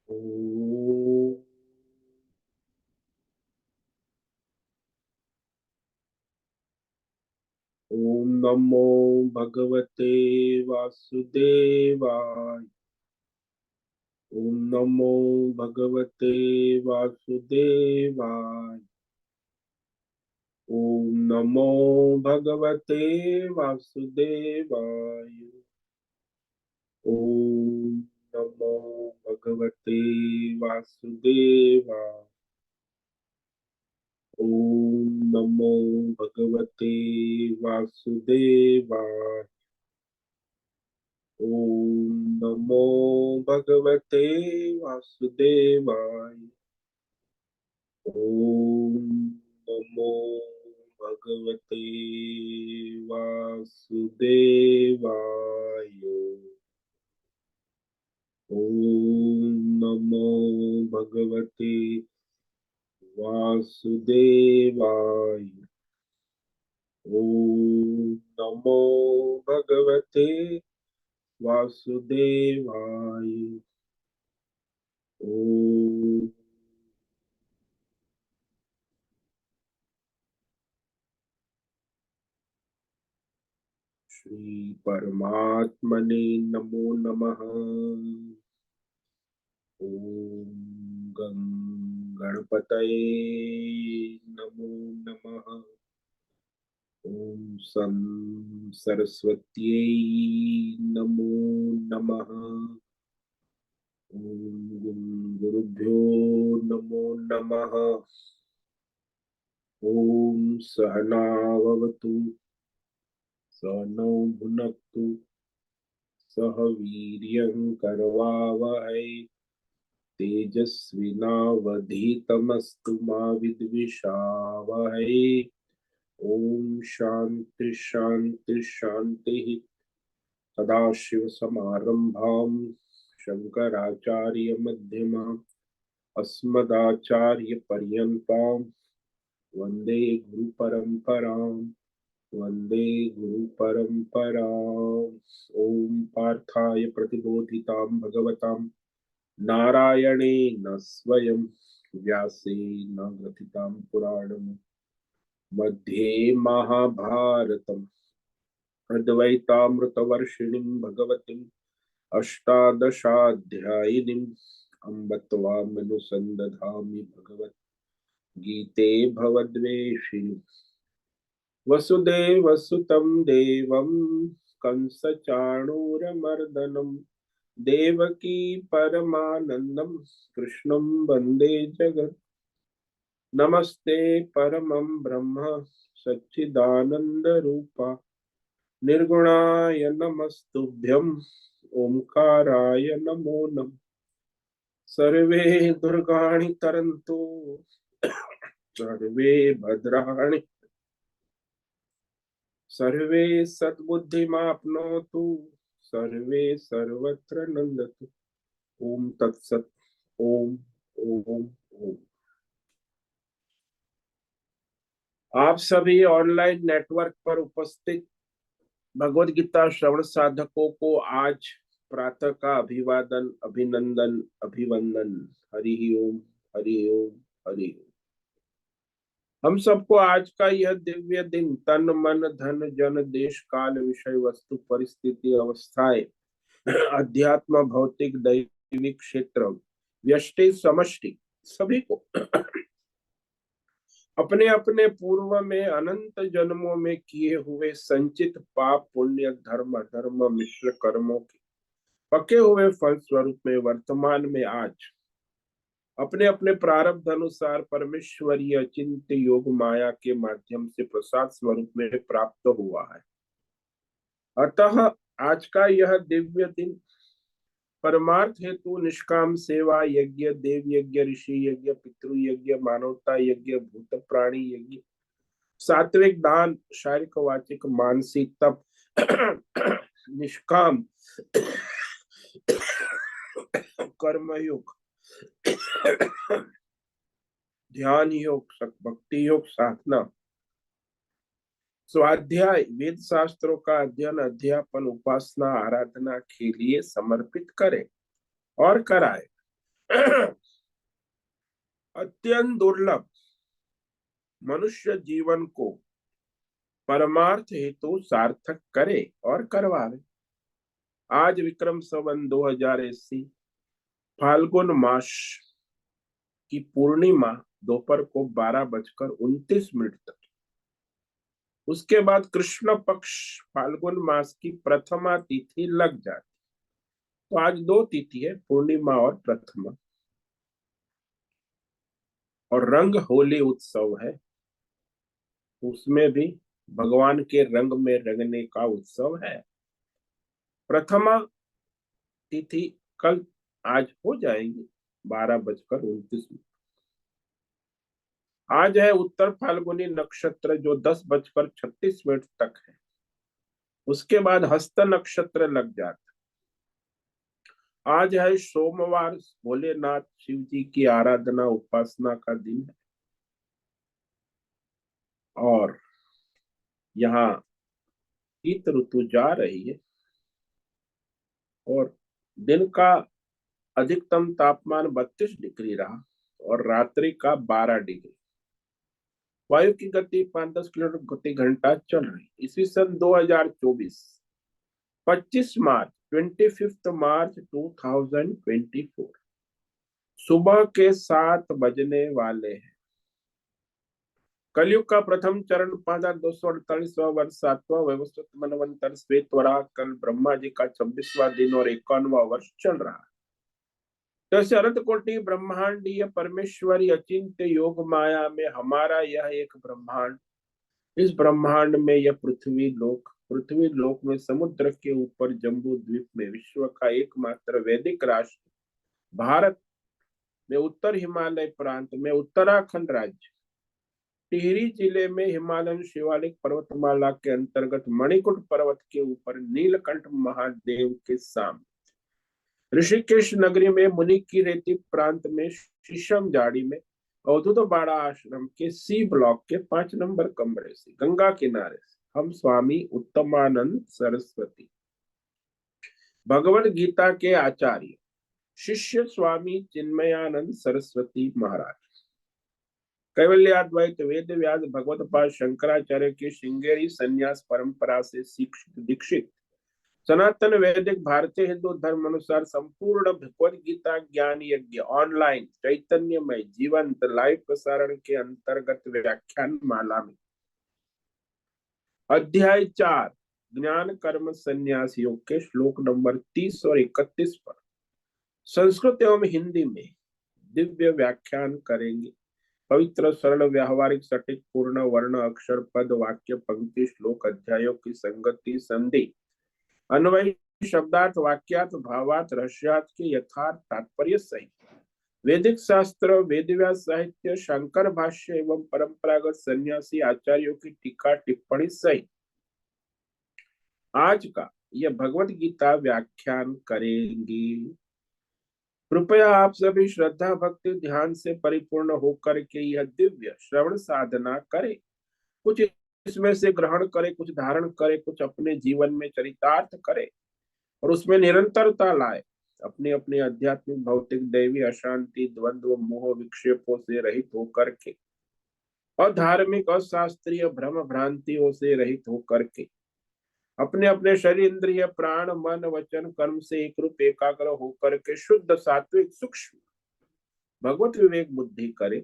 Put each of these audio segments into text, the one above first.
ओम ओम नमो भगवते वासुदेवाय। ओम नमो भगवते वासुदेवाय। ओम नमो भगवते वासुदेवाय। ओम नमो भगवते वासुदेवाय। ओम नमो भगवते वासुदेवाय। ओम नमो भगवते वासुदेवाय। ओम नमो भगवते वासुदेवाय। ओम नमो भगवते वासुदेवाय। ओम नमो भगवते वासुदेवाय। ओम श्री परमात्मने नमो नमः। ओम गं गणपतये नमो नमः। ओम सं सरस्वत्यै नमो नमः। ओम गुरुभ्यो नमो नमः। ओम सहनाववतु सहनौ भुनक्तु सह वीर्यं करवावहै तेजस्विनावधीतमस्तु मा विद्विषावहै। ओम शांति शांति शांति। सदाशिवसमारम्भां शंकराचार्यमध्यमाम् अस्मदाचार्यपर्यन्तां वन्दे गुरुपरम्पराम्। वन्दे गुरुपरम्पराम्। ॐ पार्थाय प्रतिबोधितां भगवतां नारायणेन स्वयं व्यासेन ग्रथितां पुराणम् मध्ये महाभारतम् अद्वैतामृतवर्षिणीं भगवतीम् अष्टादशाध्यायिनीम् अम्ब त्वामनुसन्दधामि भगवद्गीते भवद्वेषिणि। वसुदेवसुतं देवं कंसचाणूरमर्दनं देवकी परमानन्दं कृष्णं वन्दे जगत्। नमस्ते परमं ब्रह्म सच्चिदानन्दरूपा निर्गुणाय नमस्तुभ्यं ओंकाराय नमो नमः। सर्वे दुर्गाणि तरन्तु सर्वे भद्राणि सर्वे सद्बुद्धिमाप्नोतु सर्वे सर्वत्र नंदतु। ओम तत्सत। ओम ओम ओम। आप सभी ऑनलाइन नेटवर्क पर उपस्थित भगवद गीता श्रवण साधकों को आज प्रातः का अभिवादन अभिनंदन अभिवंदन। हरि ओम हरि ओम हरि ओम। हम सबको आज का यह दिव्य दिन तन मन धन जन देश काल विषय वस्तु परिस्थिति अवस्थाएं अध्यात्म भौतिक दैविक क्षेत्र व्यष्टि समष्टि सभी को अपने अपने पूर्व में अनंत जन्मों में किए हुए संचित पाप पुण्य धर्म धर्म मिश्र कर्मों के पके हुए फल स्वरूप में वर्तमान में आज अपने अपने प्रारब्ध अनुसार परमेश्वरीय चिंत योग माया के माध्यम से प्रसाद स्वरूप में प्राप्त हुआ है। अतः आज का यह दिव्य दिन परमार्थ हेतु निष्काम सेवा यज्ञ देव यज्ञ ऋषि यज्ञ पितृ यज्ञ मानवता यज्ञ भूत प्राणी यज्ञ सात्विक दान शारीरिक वाचिक मानसिक तप निष्काम कर्मयोग ध्यान योग भक्ति योग साधना स्वाध्याय वेद शास्त्रों का अध्ययन अध्यापन उपासना आराधना के लिए समर्पित करें और कराए। अत्यंत दुर्लभ मनुष्य जीवन को परमार्थ हेतु सार्थक करे और करवावे। आज विक्रम संवत 2080 फाल्गुन मास की पूर्णिमा दोपहर को 12:29 तक, उसके बाद कृष्ण पक्ष फाल्गुन मास की प्रथमा तिथि लग जाती। तो आज दो तिथि है, पूर्णिमा और प्रथमा, और रंग होली उत्सव है, उसमें भी भगवान के रंग में रंगने का उत्सव है। प्रथमा तिथि कल आज हो जाएगी 12:29। आज है उत्तर फाल्गुनी नक्षत्र जो 10:36 तक है, उसके बाद हस्त नक्षत्र लग जाता। आज है सोमवार, भोलेनाथ शिव जी की आराधना उपासना का दिन है, और यहाँ शीत ऋतु जा रही है, और दिन का अधिकतम तापमान 32 डिग्री रहा और रात्रि का 12 डिग्री। वायु की गति 5-10 किलोमीटर प्रति घंटा चल रही। इसी सन 2024 25 मार्च 25 मार्च 2024 सुबह के 7 बजने वाले हैं। कलयुग का प्रथम चरण 5248वां वर्ष 7वां वैवस्वत मनवंतर श्वेत वराह कल ब्रह्मा जी का 26वां दिन और 51वां वर्ष चल रहा है। जैसे अनंत कोटि ब्रह्मांडीय परमेश्वरी अचिंत्य योग माया में हमारा यह एक ब्रह्मांड, इस ब्रह्मांड में यह पृथ्वी लोक में समुद्र के ऊपर जम्बू द्वीप में विश्व का एकमात्र वैदिक राष्ट्र भारत में उत्तर हिमालय प्रांत में उत्तराखंड राज्य टिहरी जिले में हिमालयन शिवालिक पर्वतमाला के अंतर्गत मणिकुट पर्वत के ऊपर नीलकंठ महादेव के सामने ऋषिकेश नगरी में मुनि की रेती प्रांत में शीशम जाड़ी में अवधूत बाड़ा आश्रम के सी ब्लॉक के 5 नंबर कमरे से गंगा किनारे से हम स्वामी उत्तमानंद सरस्वती भगवद गीता के आचार्य शिष्य स्वामी चिन्मयानंद सरस्वती महाराज कैवल्याद्वैत वेद व्यास भगवत पाद शंकराचार्य की श्रृंगेरी संन्यास परंपरा से दीक्षित सनातन वैदिक भारतीय हिंदू धर्म अनुसार संपूर्ण भगवद गीता ज्ञान यज्ञ ऑनलाइन चैतन्यमय जीवंत लाइव प्रसारण के अंतर्गत व्याख्यान माला में अध्याय 4 ज्ञान कर्म संन्यास योग के श्लोक नंबर 30 और 31 पर संस्कृत एवं हिंदी में दिव्य व्याख्यान करेंगे। पवित्र सरल व्यावहारिक सटीक पूर्ण वर्ण अक्षर पद वाक्य पंक्ति श्लोक अध्यायों की संगति संधि अन्वय शब्दार्थ वाक्यार्थ भावार्थ रहस्यार्थ के यथार्थ तात्पर्य सहित वैदिक शास्त्र वेद व्यास साहित्य शंकर भाष्य एवं परंपरागत सन्यासी आचार्यों की टीका टिप्पणी सहित आज का यह भगवत गीता व्याख्यान करेंगे। कृपया आप सभी श्रद्धा भक्ति ध्यान से परिपूर्ण होकर के यह दिव्य श्रवण साधना करें। कुछ इसमें से ग्रहण करें, कुछ धारण करें, कुछ अपने जीवन में चरितार्थ करें और उसमें निरंतरता लाए। अपनी अपनी आध्यात्मिक भौतिक दैवी अशांति द्वंद्व मोह विक्षेपों से रहित होकर के और धार्मिक और शास्त्रीय भ्रम भ्रांतियों से रहित होकर के अपने अपने शरीर इंद्रिय प्राण मन वचन कर्म से एक रूप एकाग्र होकर के शुद्ध सात्विक सूक्ष्म भगवत विवेक बुद्धि करे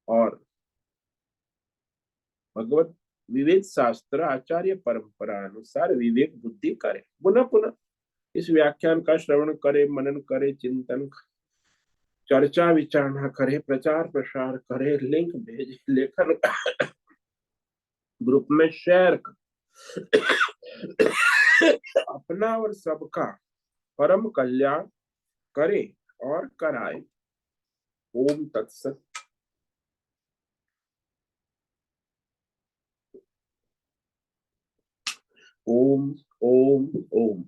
और भगवत विवेक शास्त्र आचार्य परंपरा अनुसार विवेक बुद्धि करे। पुनः पुनः इस व्याख्यान का श्रवण करे, मनन करे, चिंतन चर्चा विचारणा करे, प्रचार प्रसार करे, लिंक भेजे, लेखन ग्रुप में शेयर कर अपना और सबका परम कल्याण करे और कराए। ओम तत्सत। ओम ओम ओम।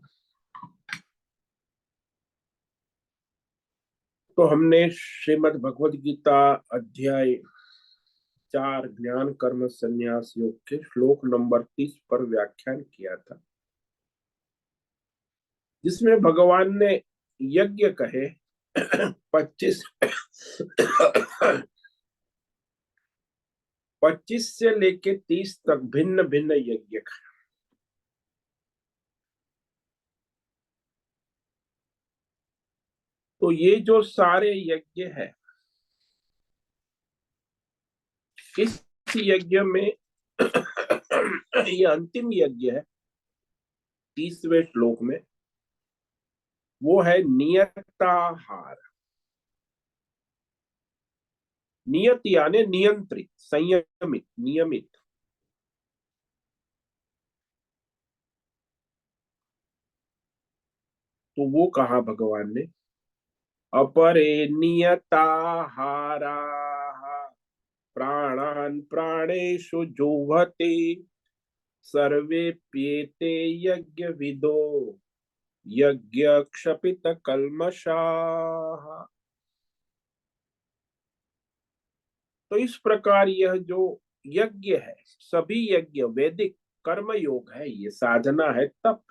तो हमने श्रीमद् भगवद गीता अध्याय 4 ज्ञान कर्म संन्यास योग के श्लोक नंबर 30 पर व्याख्यान किया था, जिसमें भगवान ने यज्ञ कहे 25 25 से लेके 30 तक भिन्न भिन्न यज्ञ का। तो ये जो सारे यज्ञ है, इस यज्ञ में ये अंतिम यज्ञ है 30वें श्लोक में, वो है नियताहार। नियत यानी नियंत्रित, संयमित, नियमित। तो वो कहा भगवान ने, अपरे नियताहारा प्राणान प्राणेषु जुह्वते सर्वे प्येते यज्ञ विदो यज्ञ क्षपित कल्मषाः। तो इस प्रकार यह जो यज्ञ है, सभी यज्ञ वैदिक कर्म योग है, ये साधना है, तप।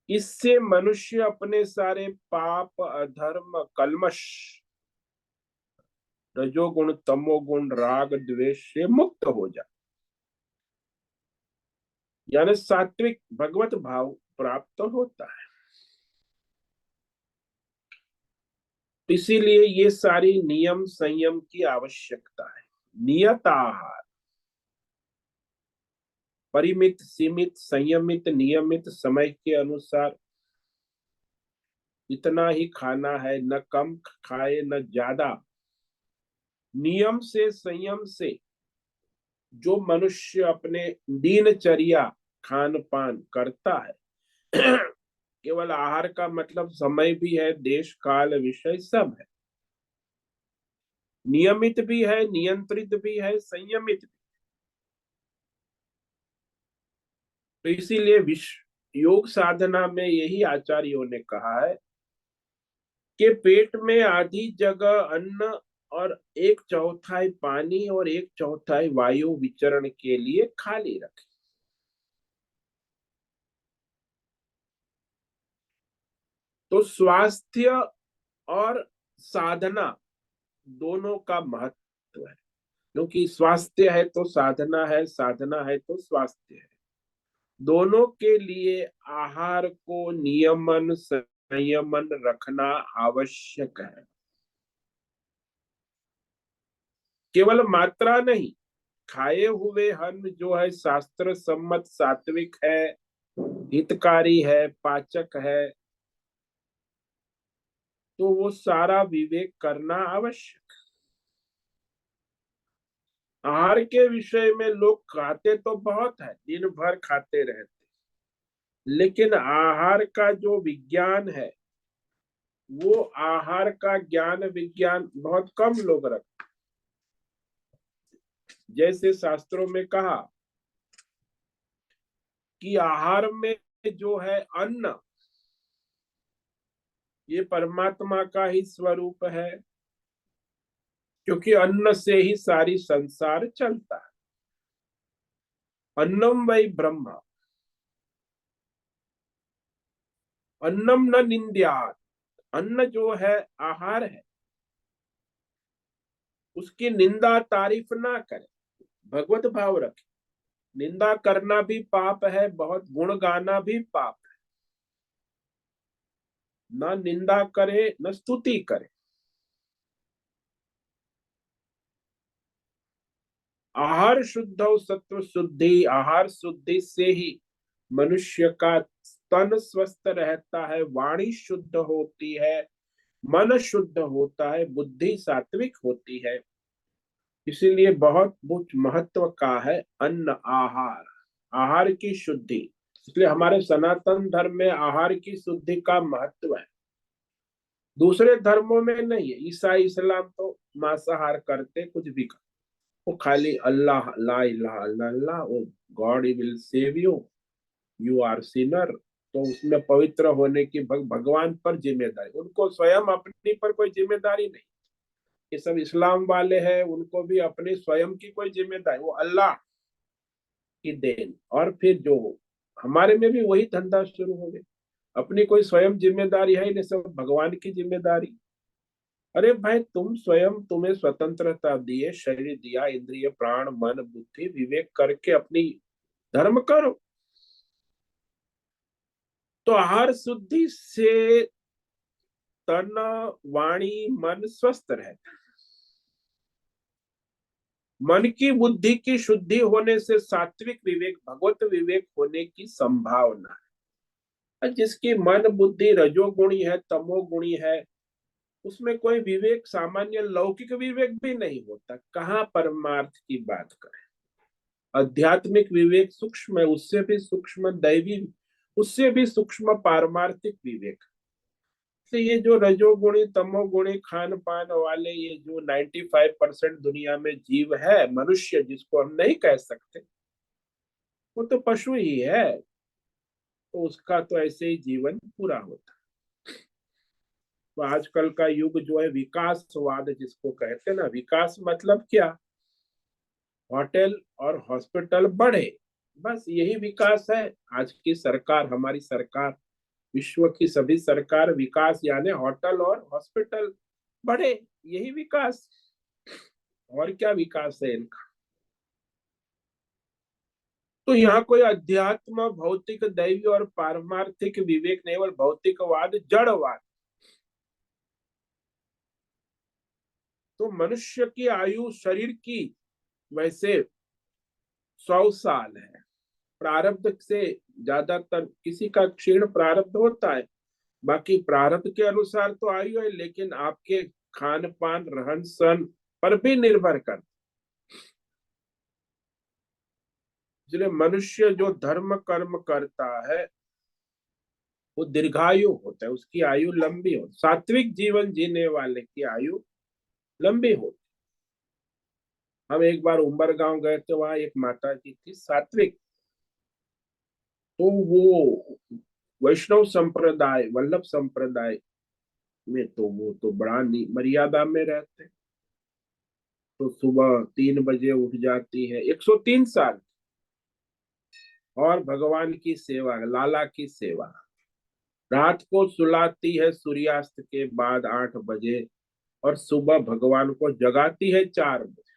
इससे मनुष्य अपने सारे पाप, अधर्म, कल्मश, रजोगुण, तमोगुण, राग, द्वेष से मुक्त हो जाए, यानी सात्विक भगवत भाव प्राप्त होता है। इसीलिए ये सारी नियम संयम की आवश्यकता है। नियत आहार, परिमित, सीमित, संयमित, नियमित, समय के अनुसार इतना ही खाना है, न कम खाए न ज्यादा। नियम से, संयम से जो मनुष्य अपने दिनचर्या खान पान करता है, केवल आहार का मतलब समय भी है, देश काल विषय सब है, नियमित भी है, नियंत्रित भी है, संयमित भी। तो इसीलिए विश्व योग साधना में यही आचार्यों ने कहा है कि पेट में आधी जगह अन्न और 1/4 पानी और 1/4 वायु विचरण के लिए खाली रखें। तो स्वास्थ्य और साधना दोनों का महत्व है, क्योंकि स्वास्थ्य है तो साधना है, साधना है तो स्वास्थ्य है। दोनों के लिए आहार को नियमन संयमन रखना आवश्यक है। केवल मात्रा नहीं, खाए हुए अन्न जो है शास्त्र सम्मत सात्विक है, हितकारी है, पाचक है, तो वो सारा विवेक करना आवश्यक। आहार के विषय में लोग खाते तो बहुत है, दिन भर खाते रहते, लेकिन आहार का जो विज्ञान है, वो आहार का ज्ञान विज्ञान बहुत कम लोग रखते। जैसे शास्त्रों में कहा कि आहार में जो है अन्न, ये परमात्मा का ही स्वरूप है, क्योंकि अन्न से ही सारी संसार चलता है। अन्नम वै ब्रह्म, अन्नम न निंद्यात्। अन्न जो है, आहार है, उसकी निंदा तारीफ ना करे, भगवत भाव रखे। निंदा करना भी पाप है, बहुत गुण गाना भी पाप है। न निंदा करे न स्तुति करे। आहार शुद्ध और सत्व शुद्धि, आहार शुद्धि से ही मनुष्य का तन स्वस्थ रहता है, वाणी शुद्ध होती है, मन शुद्ध होता है, बुद्धि सात्विक होती है। इसीलिए बहुत बहुत महत्व का है अन्न, आहार, आहार की शुद्धि। इसलिए हमारे सनातन धर्म में आहार की शुद्धि का महत्व है, दूसरे धर्मों में नहीं है। ईसाई इस्लाम तो मांसाहार करते, कुछ भी कर, वो खाली अल्लाह, ला इलाहा इल्लल्लाह, oh God will save you, you are sinner. तो उसमें पवित्र होने की भगवान पर जिम्मेदारी, उनको स्वयं अपनी पर कोई जिम्मेदारी नहीं। ये सब इस्लाम वाले हैं, उनको भी अपने स्वयं की कोई जिम्मेदारी, वो अल्लाह की देन। और फिर जो हमारे में भी वही धंधा शुरू हो गया, अपनी कोई स्वयं जिम्मेदारी है नहीं, सब भगवान की जिम्मेदारी। अरे भाई तुम स्वयं, तुम्हें स्वतंत्रता दिए, शरीर दिया, इंद्रिय प्राण मन बुद्धि विवेक करके अपनी धर्म करो। तो आहार शुद्धि से तन वाणी मन स्वस्थ रहता। मन की बुद्धि की शुद्धि होने से सात्विक विवेक भगवत विवेक होने की संभावना है। जिसकी मन बुद्धि रजोगुणी है तमोगुणी है, उसमें कोई विवेक, सामान्य लौकिक विवेक भी नहीं होता, कहाँ परमार्थ की बात करें। आध्यात्मिक विवेक सूक्ष्म है, उससे भी सूक्ष्म दैवी, उससे भी सूक्ष्म पारमार्थिक विवेक। तो ये जो रजोगुणी तमोगुणी खान पान वाले, ये जो 95% दुनिया में जीव है, मनुष्य जिसको हम नहीं कह सकते, वो तो पशु ही है। तो उसका तो ऐसे ही जीवन पूरा होता। तो आजकल का युग जो है विकासवाद जिसको कहते हैं ना, विकास मतलब क्या? होटल और हॉस्पिटल बढ़े, बस यही विकास है। आज की सरकार, हमारी सरकार, विश्व की सभी सरकार, विकास यानी होटल और हॉस्पिटल बढ़े, यही विकास। और क्या विकास है इनका? तो यहाँ कोई अध्यात्म भौतिक दैवी और पारमार्थिक विवेक नहीं, और भौतिकवाद जड़वाद। तो मनुष्य की आयु शरीर की वैसे 100 साल है। प्रारब्ध से ज्यादातर किसी का क्षीण प्रारब्ध होता है, बाकी प्रारब्ध के अनुसार तो आयु है, लेकिन आपके खान पान रहन सहन पर भी निर्भर कर। इसलिए मनुष्य जो धर्म कर्म करता है वो दीर्घायु होता है, उसकी आयु लंबी हो। सात्विक जीवन जीने वाले की आयु लंबी होती। हम एक बार उम्बर गांव गए थे, वहां एक माता जी थी सात्विक। तो वो वैष्णव संप्रदाय, वल्लभ संप्रदाय में, तो वो तो बड़ा मर्यादा में रहते। तो सुबह 3 बजे उठ जाती है, 103 साल, और भगवान की सेवा, लाला की सेवा। रात को सुलाती है सूर्यास्त के बाद 8 बजे, और सुबह भगवान को जगाती है 4 बजे,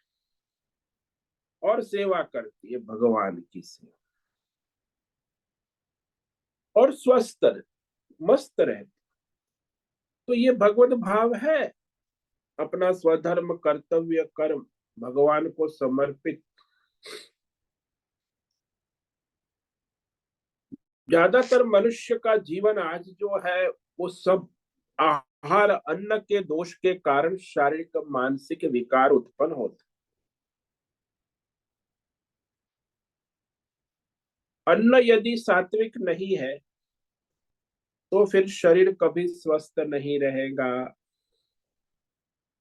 और सेवा करती है भगवान की सेवा, और स्वस्थ मस्त रहती। तो ये भगवत भाव है, अपना स्वधर्म कर्तव्य कर्म भगवान को समर्पित। ज्यादातर मनुष्य का जीवन आज जो है वो सब आहार अन्न के दोष के कारण शारीरिक मानसिक विकार उत्पन्न होते। अन्न यदि सात्विक नहीं है तो फिर शरीर कभी स्वस्थ नहीं रहेगा,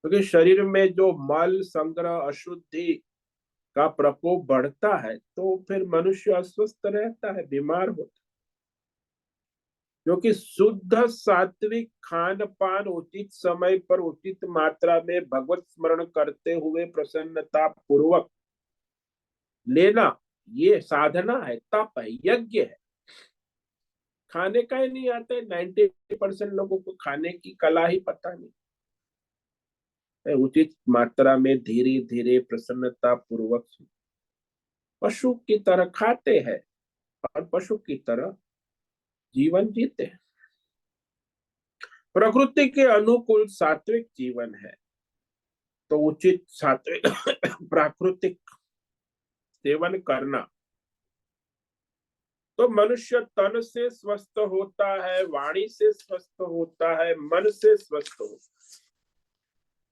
क्योंकि शरीर में जो मल संग्रह अशुद्धि का प्रकोप बढ़ता है तो फिर मनुष्य अस्वस्थ रहता है, बीमार होता है। क्योंकि शुद्ध सात्विक खान पान उचित समय पर उचित मात्रा में भगवत स्मरण करते हुए प्रसन्नता पूर्वक लेना, ये साधना है, तप है, यज्ञ है। खाने का ही नहीं आता है, 90% लोगों को खाने की कला ही पता नहीं है। उचित मात्रा में धीरे धीरे प्रसन्नता पूर्वक पशु की तरह खाते हैं, और पशु की तरह जीवन जीते हैं। प्रकृति के अनुकूल सात्विक जीवन है, तो उचित सात्विक प्राकृतिक सेवन करना। तो मनुष्य तन से स्वस्थ होता है, वाणी से स्वस्थ होता है, मन से स्वस्थ होता है,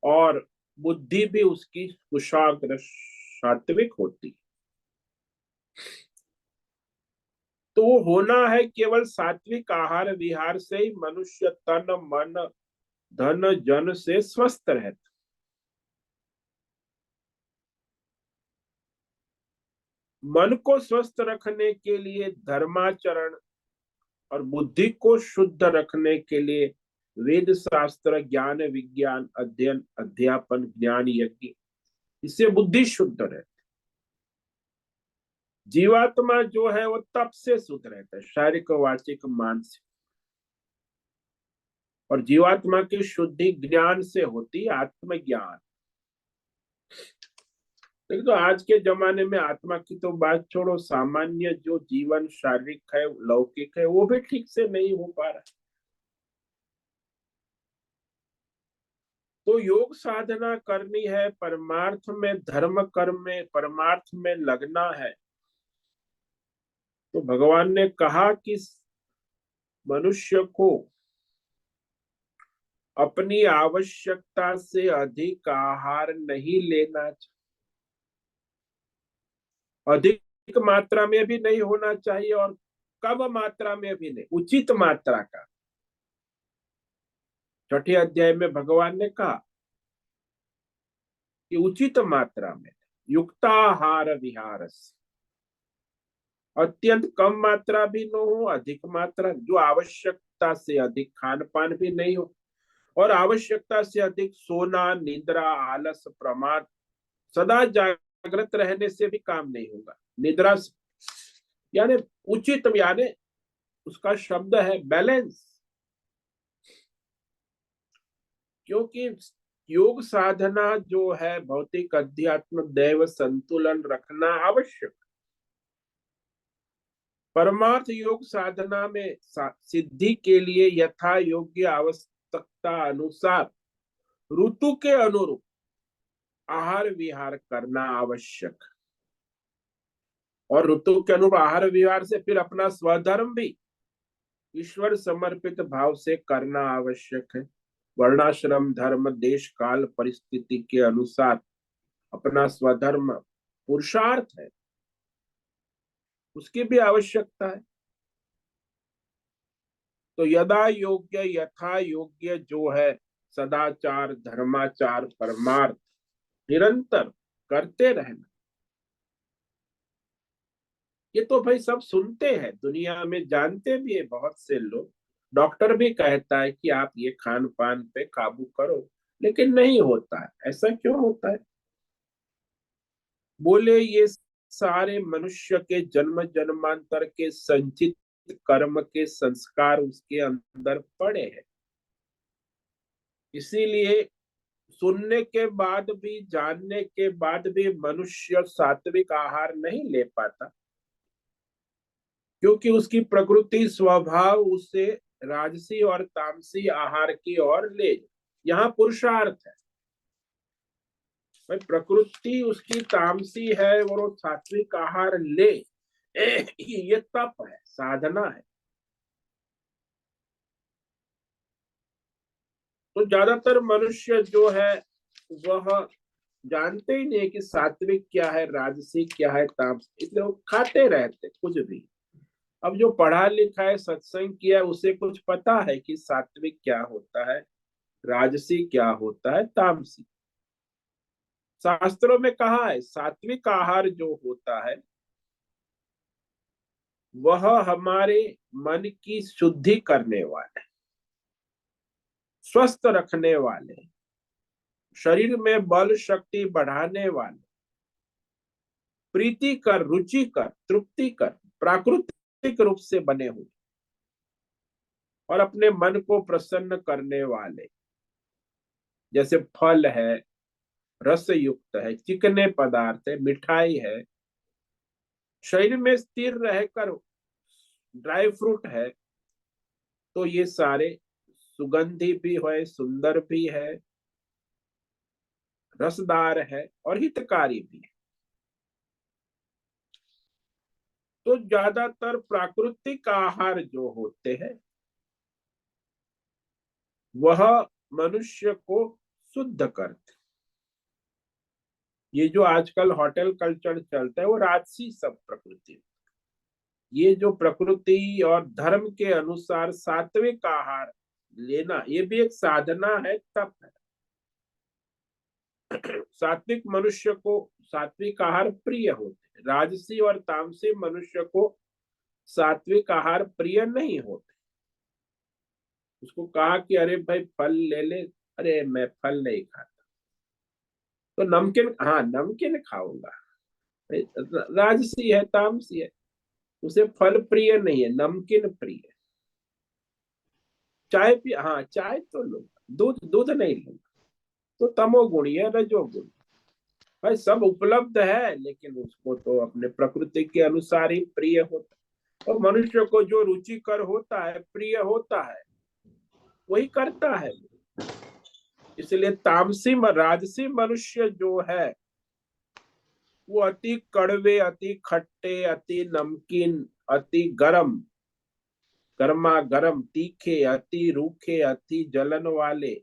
और बुद्धि भी उसकी कुशाग्र सात्विक होती। तो वो होना है केवल सात्विक आहार विहार से ही मनुष्य तन मन धन जन से स्वस्थ रहता। मन को स्वस्थ रखने के लिए धर्माचरण, और बुद्धि को शुद्ध रखने के लिए वेद शास्त्र ज्ञान विज्ञान अध्ययन अध्यापन ज्ञान यज्ञ, इससे बुद्धि शुद्ध रहती। जीवात्मा जो है वो तप से शुद्ध रहता है, शारीरिक वाचिक मानसिक। और जीवात्मा की शुद्धि ज्ञान से होती, आत्मज्ञान। लेकिन तो आज के जमाने में आत्मा की तो बात छोड़ो, सामान्य जो जीवन शारीरिक है, लौकिक है, वो भी ठीक से नहीं हो पा रहा। तो योग साधना करनी है, परमार्थ में, धर्म कर्म में, परमार्थ में लगना है। तो भगवान ने कहा कि मनुष्य को अपनी आवश्यकता से अधिक आहार नहीं लेना चाहिए, अधिक मात्रा में भी नहीं होना चाहिए और कम मात्रा में भी नहीं, उचित मात्रा का। छठे अध्याय में भगवान ने कहा कि उचित मात्रा में, युक्ताहार विहार, अत्यंत कम मात्रा भी न हो, अधिक मात्रा, जो आवश्यकता से अधिक खान पान भी नहीं हो, और आवश्यकता से अधिक सोना, निद्रा, आलस, प्रमाद, सदा जागृत रहने से भी काम नहीं होगा। निद्रा यानी उचित, यानी उसका शब्द है बैलेंस। क्योंकि योग साधना जो है, भौतिक अध्यात्म दैव संतुलन रखना आवश्यक। परमार्थ योग साधना में सिद्धि के लिए यथा योग्य आवश्यकता अनुसार ऋतु के अनुरूप आहार विहार करना आवश्यक। और ऋतु के अनुरूप आहार विहार से फिर अपना स्वधर्म भी ईश्वर समर्पित भाव से करना आवश्यक है। वर्णाश्रम धर्म देश काल परिस्थिति के अनुसार अपना स्वधर्म पुरुषार्थ है, उसकी भी आवश्यकता है। तो यदा योग्य यथा योग्य जो है, सदाचार, धर्माचार, परमार्थ निरंतर करते रहना। ये तो भाई सब सुनते हैं, दुनिया में जानते भी है बहुत से लोग। डॉक्टर भी कहता है कि आप ये खान पान पे काबू करो, लेकिन नहीं होता है। ऐसा क्यों होता है? बोले ये सारे मनुष्य के जन्म जन्मांतर के संचित कर्म के संस्कार उसके अंदर पड़े हैं। इसीलिए सुनने के बाद भी, जानने के बाद भी मनुष्य सात्विक आहार नहीं ले पाता, क्योंकि उसकी प्रकृति स्वभाव उसे राजसी और तामसी आहार की ओर ले। यहाँ पुरुषार्थ है भाई, प्रकृति उसकी तामसी है और वो सात्विक आहार ले, ये तप है, साधना है। तो ज्यादातर मनुष्य जो है वह जानते ही नहीं कि सात्विक क्या है, राजसी क्या है, तामसी, इसलिए वो खाते रहते कुछ भी। अब जो पढ़ा लिखा है, सत्संग किया है, उसे कुछ पता है कि सात्विक क्या होता है, राजसी क्या होता है, तामसी। शास्त्रों में कहा है सात्विक आहार जो होता है वह हमारे मन की शुद्धि करने वाले, स्वस्थ रखने वाले, शरीर में बल शक्ति बढ़ाने वाले, प्रीति कर, रुचि कर, तृप्ति कर, प्राकृतिक रूप से बने हुए और अपने मन को प्रसन्न करने वाले, जैसे फल है, रस युक्त है, चिकने पदार्थ है, मिठाई है, शरीर में स्थिर रहकर ड्राई फ्रूट है। तो ये सारे सुगंधी भी है, सुंदर भी है, रसदार है और हितकारी भी है। तो ज्यादातर प्राकृतिक आहार जो होते हैं वह मनुष्य को शुद्ध करते। ये जो आजकल होटल कल्चर चलता है वो राजसी सब प्रकृति। ये जो प्रकृति और धर्म के अनुसार सात्विक आहार लेना, ये भी एक साधना है, तप है। सात्विक मनुष्य को सात्विक आहार प्रिय होते, राजसी और तामसी मनुष्य को सात्विक आहार प्रिय नहीं होते। उसको कहा कि अरे भाई फल ले ले, अरे मैं फल नहीं खाता, तो नमकीन, हाँ नमकीन खाऊंगा। राजसी है, तामसी है, उसे फल प्रिय नहीं है, नमकीन प्रिय है। चाय पी, हाँ चाय तो लूंगा, दूध दूध नहीं लूंगा, तो तमोगुणी है, रजोगुणी। भाई सब उपलब्ध है, लेकिन उसको तो अपने प्रकृति के अनुसार ही प्रिय होता है, और मनुष्य को जो रुचिकर होता है, प्रिय होता है, वही करता है। इसलिए तामसी राजसी मनुष्य जो है, वो अति कड़वे, अति खट्टे, अति नमकीन, अति गरम, गर्मा गर्म, तीखे, अति रूखे, अति जलन वाले,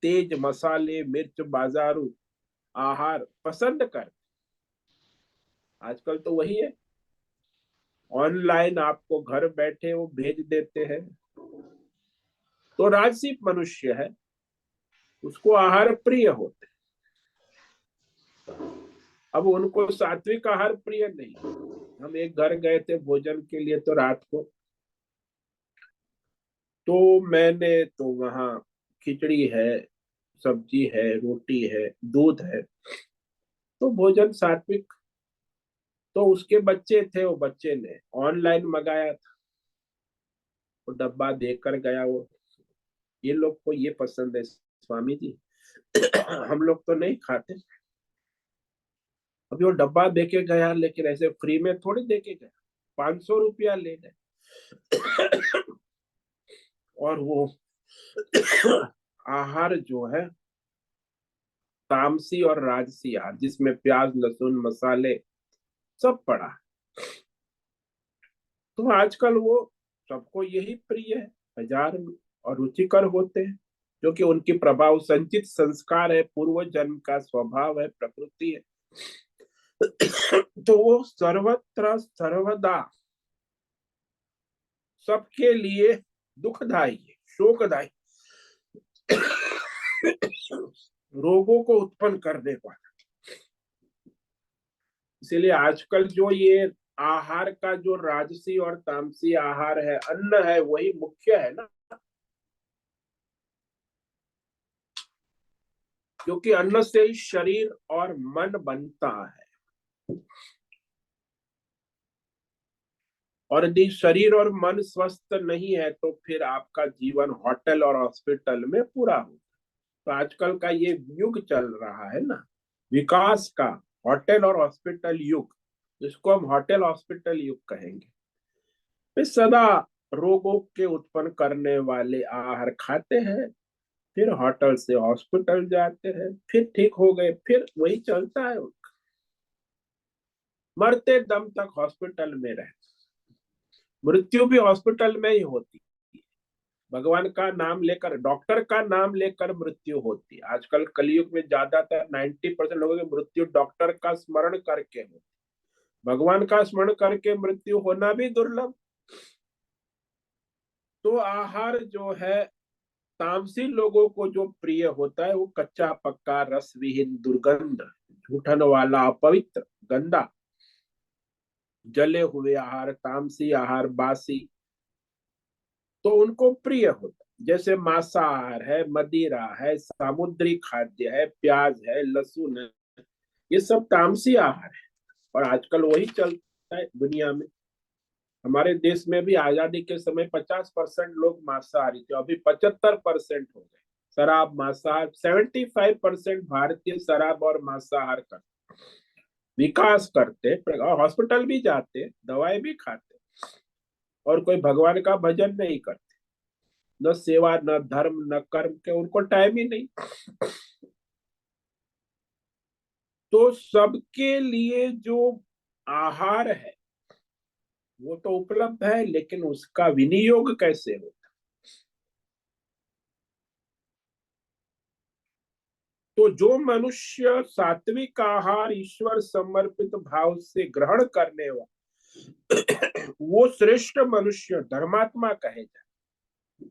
तेज मसाले, मिर्च, बाजारू आहार पसंद कर। आजकल तो वही है, ऑनलाइन आपको घर बैठे वो भेज देते हैं। तो राजसी मनुष्य है, उसको आहार प्रिय होते। अब उनको सात्विक आहार प्रिय नहीं। हम एक घर गए थे भोजन के लिए, तो रात को तो मैंने तो वहाँ खिचड़ी है, सब्जी है, रोटी है, दूध है, तो भोजन सात्विक। तो उसके बच्चे थे, वो बच्चे ने ऑनलाइन मंगाया था, वो डब्बा देकर गया। वो, ये लोग को ये पसंद है स्वामी जी, हम लोग तो नहीं खाते। अभी वो डब्बा देके गया, लेकिन ऐसे फ्री में थोड़ी देके गया, 500 रुपया ले गए। और वो आहार जो है तामसी और राजसी आहार, जिसमें प्याज, लहसुन, मसाले सब पड़ा है। तो आजकल वो सबको यही प्रिय है, बाजार में, और रुचिकर होते हैं, जो कि उनकी प्रभाव संचित संस्कार है, पूर्व जन्म का स्वभाव है, प्रकृति है। तो वो सर्वत्र सर्वदा सबके लिए दुखदायी है, शोकदायी, रोगों को उत्पन्न करने वाला। इसीलिए आजकल जो ये आहार का जो राजसी और तामसी आहार है, अन्न है, वही मुख्य है ना, क्योंकि अन्न से ही शरीर और मन बनता है। और यदि शरीर और मन स्वस्थ नहीं है, तो फिर आपका जीवन होटल और हॉस्पिटल में पूरा हो। तो आजकल का ये युग चल रहा है ना, विकास का, होटल और हॉस्पिटल युग, जिसको हम होटल हॉस्पिटल युग कहेंगे। वे सदा रोगों के उत्पन्न करने वाले आहार खाते हैं, फिर होटल से हॉस्पिटल जाते हैं, फिर ठीक हो गए, फिर वही चलता है। मरते दम तक हॉस्पिटल में रहे, मृत्यु भी हॉस्पिटल में ही होती। भगवान का नाम लेकर, डॉक्टर का नाम लेकर मृत्यु होती है। आजकल कलयुग में ज्यादातर 90% लोगों की मृत्यु डॉक्टर का स्मरण करके होती, भगवान का स्मरण करके मृत्यु होना भी दुर्लभ। तो आहार जो है तामसी लोगों को जो प्रिय होता है, वो कच्चा पक्का, रस विहीन, दुर्गंध, झूठन वाला, अपवित्र, गंदा, जले हुए आहार, तामसी आहार, बासी, तो उनको प्रिय होता है। जैसे मांसाहार है, मदिरा है, सामुद्री खाद्य है, प्याज है, लहसुन है, ये सब तामसी आहार है। और आजकल वही चलता है दुनिया में। हमारे देश में भी आजादी के समय 50% लोग मांसाहारी थे, अभी 75% हो गए। शराब, मांसाहार, 75% भारतीय शराब और मांसाहार कर विकास करते, हॉस्पिटल भी जाते, दवाई भी खाते, और कोई भगवान का भजन नहीं करते, न सेवा, न धर्म, न कर्म के उनको टाइम ही नहीं। तो सबके लिए जो आहार है वो तो उपलब्ध है, लेकिन उसका विनियोग कैसे हो। तो जो मनुष्य सात्विक आहार ईश्वर समर्पित भाव से ग्रहण करने वाला, वो श्रेष्ठ मनुष्य धर्मात्मा कहे जाए।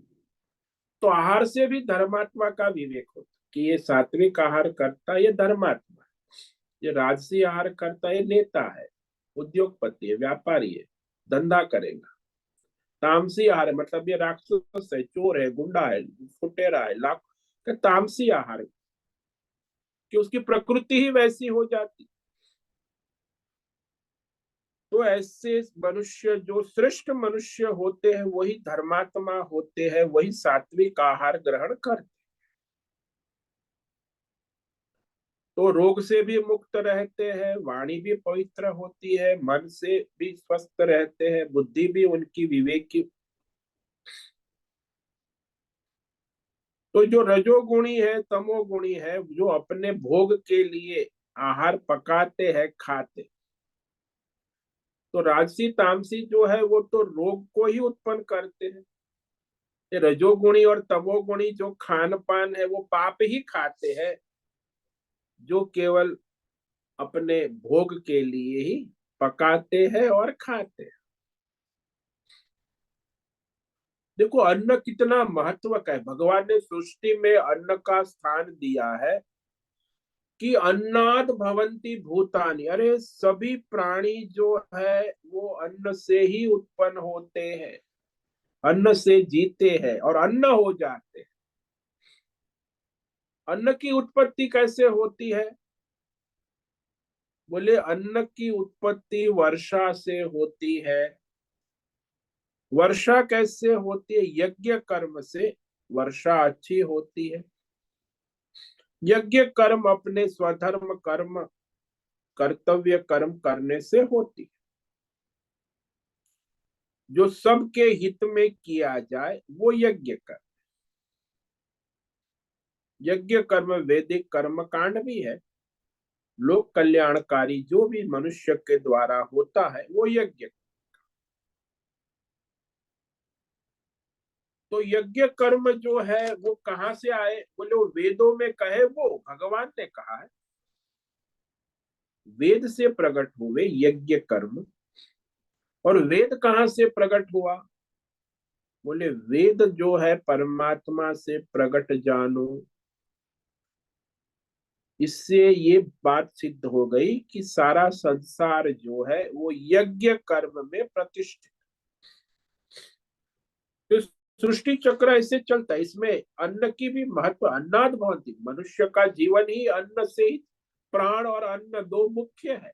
तो आहार से भी धर्मात्मा का विवेक होता कि ये सात्विक आहार करता है, ये धर्मात्मा, ये राजसी आहार करता है, ये नेता है, उद्योगपति है, व्यापारी है, धंधा करेगा। तामसी आहार मतलब ये राक्षस है, चोर है, गुंडा है, फुटेरा है, लाख का तामसी आहार, कि उसकी प्रकृति ही वैसी हो जाती। तो ऐसे मनुष्य, जो श्रेष्ठ मनुष्य होते हैं, वही धर्मात्मा होते हैं, वही सात्विक आहार ग्रहण करते, तो रोग से भी मुक्त रहते हैं, वाणी भी पवित्र होती है, मन से भी स्वस्थ रहते हैं, बुद्धि भी उनकी विवेक की। तो जो रजोगुणी है, तमोगुणी है, जो अपने भोग के लिए आहार पकाते हैं, खाते, तो राजसी तामसी जो है वो तो रोग को ही उत्पन्न करते हैं। ये रजोगुणी और तमोगुणी जो खान पान है वो पाप ही खाते हैं, जो केवल अपने भोग के लिए ही पकाते हैं और खाते हैं। देखो अन्न कितना महत्व का है, भगवान ने सृष्टि में अन्न का स्थान दिया है कि अन्नाद भवंती भूतानि, अरे सभी प्राणी जो है वो अन्न से ही उत्पन्न होते हैं, अन्न से जीते हैं और अन्न हो जाते हैं। अन्न की उत्पत्ति कैसे होती है? बोले अन्न की उत्पत्ति वर्षा से होती है। वर्षा कैसे होती है? यज्ञ कर्म से वर्षा अच्छी होती है। यज्ञ कर्म अपने स्वधर्म कर्म, कर्तव्य कर्म करने से होती है। जो सबके हित में किया जाए वो यज्ञ कर्म। यज्ञ कर्म वैदिक कर्म कांड भी है। लोक कल्याणकारी जो भी मनुष्य के द्वारा होता है वो यज्ञ। तो यज्ञ कर्म जो है वो कहाँ से आए? बोले वो वेदों में कहे, वो भगवान ने कहा है, वेद से प्रकट हुए यज्ञ कर्म। और वेद कहाँ से प्रकट हुआ? बोले वेद जो है परमात्मा से प्रकट जानो। इससे ये बात सिद्ध हो गई कि सारा संसार जो है वो यज्ञ कर्म में प्रतिष्ठित। तो सृष्टि चक्र ऐसे चलता है, इसमें अन्न की भी महत्व, अन्नाद भवंति, मनुष्य का जीवन ही अन्न से ही, प्राण और अन्न दो मुख्य है।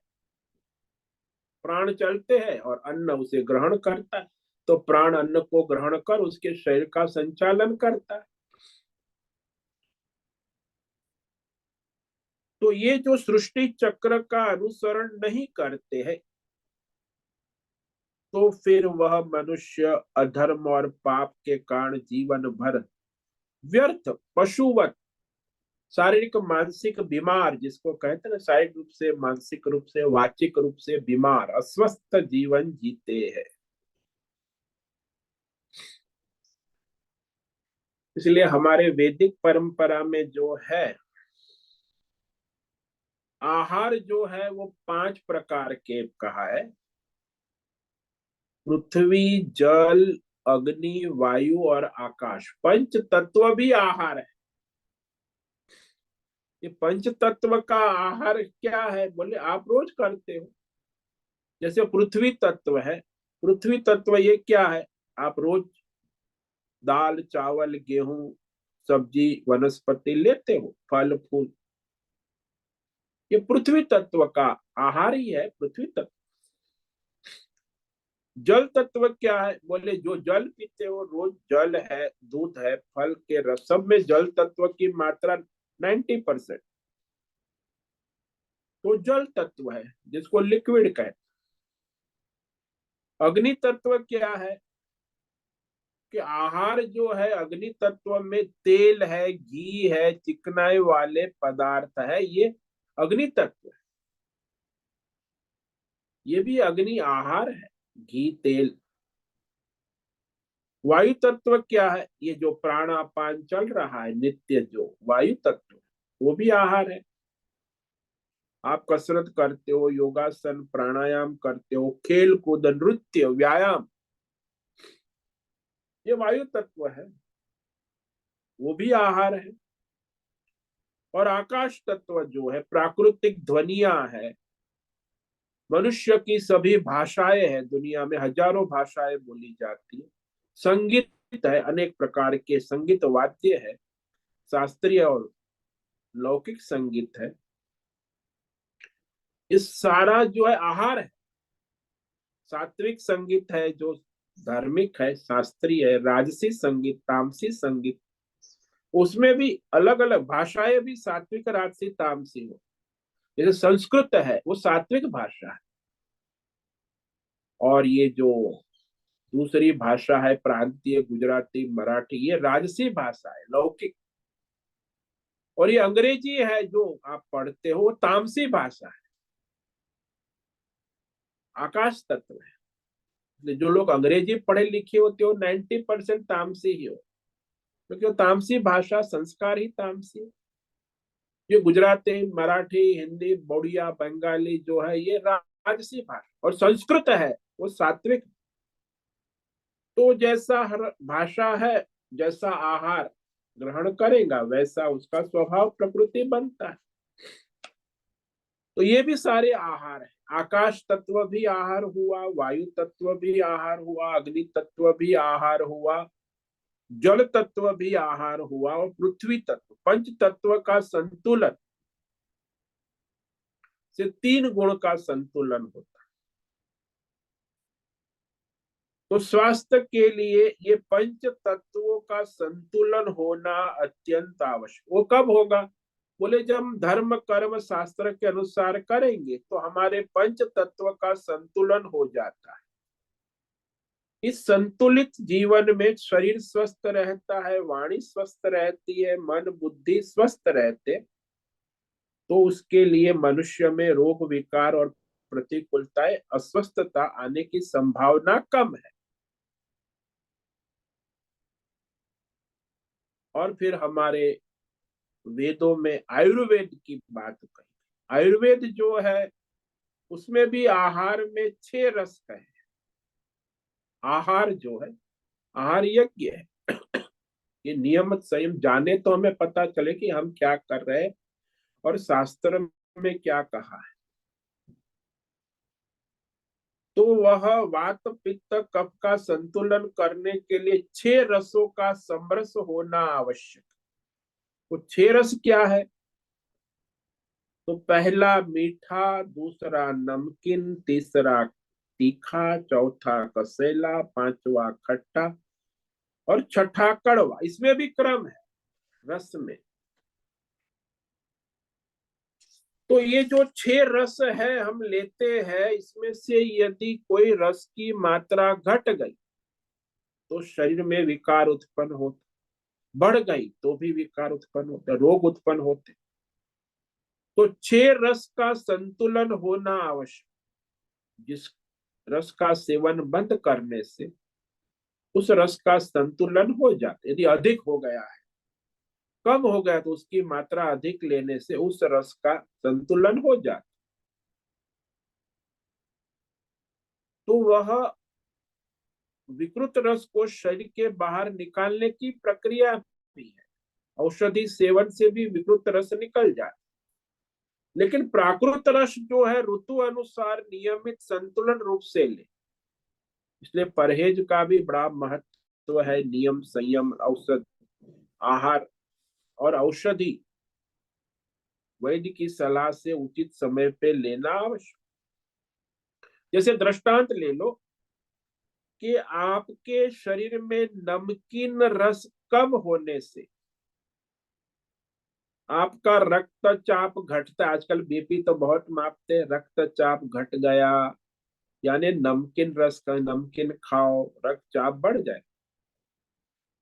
प्राण चलते हैं और अन्न उसे ग्रहण करता है, तो प्राण अन्न को ग्रहण कर उसके शरीर का संचालन करता है। तो ये जो सृष्टि चक्र का अनुसरण नहीं करते हैं, तो फिर वह मनुष्य अधर्म और पाप के कारण जीवन भर व्यर्थ पशुवत, शारीरिक मानसिक बीमार, जिसको कहते हैं ना, शारीरिक रूप से, मानसिक रूप से, वाचिक रूप से बीमार, अस्वस्थ जीवन जीते हैं। इसलिए हमारे वैदिक परंपरा में जो है, आहार जो है वो 5 प्रकार के कहा है। पृथ्वी, जल, अग्नि, वायु और आकाश, पंच तत्व भी आहार है। ये पंच तत्व का आहार क्या है? बोले आप रोज करते हो। जैसे पृथ्वी तत्व है, पृथ्वी तत्व ये क्या है? आप रोज दाल चावल गेहूं सब्जी वनस्पति लेते हो, फल फूल, ये पृथ्वी तत्व का आहार ही है, पृथ्वी तत्व। जल तत्व क्या है? बोले जो जल पीते हो रोज, जल है, दूध है, फल के रस, सब में जल तत्व की मात्रा 90%, तो जल तत्व है, जिसको लिक्विड कहते। अग्नि तत्व क्या है? कि आहार जो है अग्नि तत्व में तेल है, घी है, चिकनाई वाले पदार्थ है, ये अग्नि तत्व है। ये भी अग्नि आहार है, घी तेल। वायु तत्व क्या है? ये जो प्राणापान चल रहा है नित्य, जो वायु तत्व, वो भी आहार है। आप कसरत करते हो, योगासन प्राणायाम करते हो, खेल कूद नृत्य व्यायाम, ये वायु तत्व है, वो भी आहार है। और आकाश तत्व जो है प्राकृतिक ध्वनिया है, मनुष्य की सभी भाषाएं हैं, दुनिया में हजारों भाषाएं बोली जाती है, संगीत है, अनेक प्रकार के संगीत वाद्य है, शास्त्रीय और लौकिक संगीत है, इस सारा जो है आहार है। सात्विक संगीत है जो धार्मिक है, शास्त्रीय है, राजसी संगीत, तामसी संगीत, उसमें भी अलग अलग भाषाएं भी सात्विक, राजसी, तामसी हो। जैसे संस्कृत है वो सात्विक भाषा है, और ये जो दूसरी भाषा है प्रांतीय, गुजराती, मराठी, ये राजसी भाषा है, लौकिक। और ये अंग्रेजी है जो आप पढ़ते हो, वो तामसी भाषा है, आकाश तत्व है। जो लोग अंग्रेजी पढ़े लिखे होते हो 90% तामसी ही हो, क्योंकि वो तामसी भाषा, संस्कार ही तामसी है। ये गुजराती, मराठी, हिंदी, बोड़िया, बंगाली जो है ये राजसी भाषा, और संस्कृत है वो सात्विक। तो जैसा हर भाषा है, जैसा आहार ग्रहण करेगा वैसा उसका स्वभाव प्रकृति बनता है। तो ये भी सारे आहार है। आकाश तत्व भी आहार हुआ, वायु तत्व भी आहार हुआ, अग्नि तत्व भी आहार हुआ, जल तत्व भी आहार हुआ, और पृथ्वी तत्व, पंच तत्व का संतुलन से 3 गुण का संतुलन होता है। तो स्वास्थ्य के लिए ये पंच तत्वों का संतुलन होना अत्यंत आवश्यक। वो कब होगा? बोले जब हम धर्म कर्म शास्त्र के अनुसार करेंगे तो हमारे पंच तत्व का संतुलन हो जाता है। इस संतुलित जीवन में शरीर स्वस्थ रहता है, वाणी स्वस्थ रहती है, मन बुद्धि स्वस्थ रहते, तो उसके लिए मनुष्य में रोग विकार और प्रतिकूलताएं, अस्वस्थता आने की संभावना कम है। और फिर हमारे वेदों में आयुर्वेद की बात कही। आयुर्वेद जो है उसमें भी आहार में 6 रस है। आहार जो है, आहार यज्ञ है। ये नियमित संयम जाने तो हमें पता चले कि हम क्या कर रहे हैं और शास्त्र में क्या कहा है। तो वह वात पित्त कफ का संतुलन करने के लिए 6 रसों का समरस होना आवश्यक। वो 6 रस क्या है? तो पहला मीठा, दूसरा नमकीन, तीसरा तीखा, चौथा कसेला, पांचवा खट्टा, और छठा कड़वा। इसमें भी क्रम है रस में। तो ये जो 6 रस है हम लेते हैं, इसमें से यदि कोई रस की मात्रा घट गई तो शरीर में विकार उत्पन्न होते, बढ़ गई तो भी विकार उत्पन्न होते, रोग उत्पन्न होते। तो 6 रस का संतुलन होना आवश्यक। जिस रस का सेवन बंद करने से उस रस का संतुलन हो जाता। यदि अधिक हो गया है, कम हो गया, तो उसकी मात्रा अधिक लेने से उस रस का संतुलन हो जाता। तो वह विकृत रस को शरीर के बाहर निकालने की प्रक्रिया भी है। औषधि सेवन से भी विकृत रस निकल जाता। लेकिन प्राकृत रस जो है ऋतु अनुसार नियमित संतुलन रूप से ले। इसलिए परहेज का भी बड़ा महत्व है। नियम, संयम, औषध, आहार और औषधि वैद्य की सलाह से उचित समय पे लेना आवश्यक। जैसे दृष्टांत ले लो कि आपके शरीर में नमकीन रस कम होने से आपका रक्तचाप घटता है। आजकल बीपी तो बहुत मापते हैं, रक्तचाप घट गया, यानी नमकीन रस का नमकीन खाओ, रक्तचाप बढ़ जाए।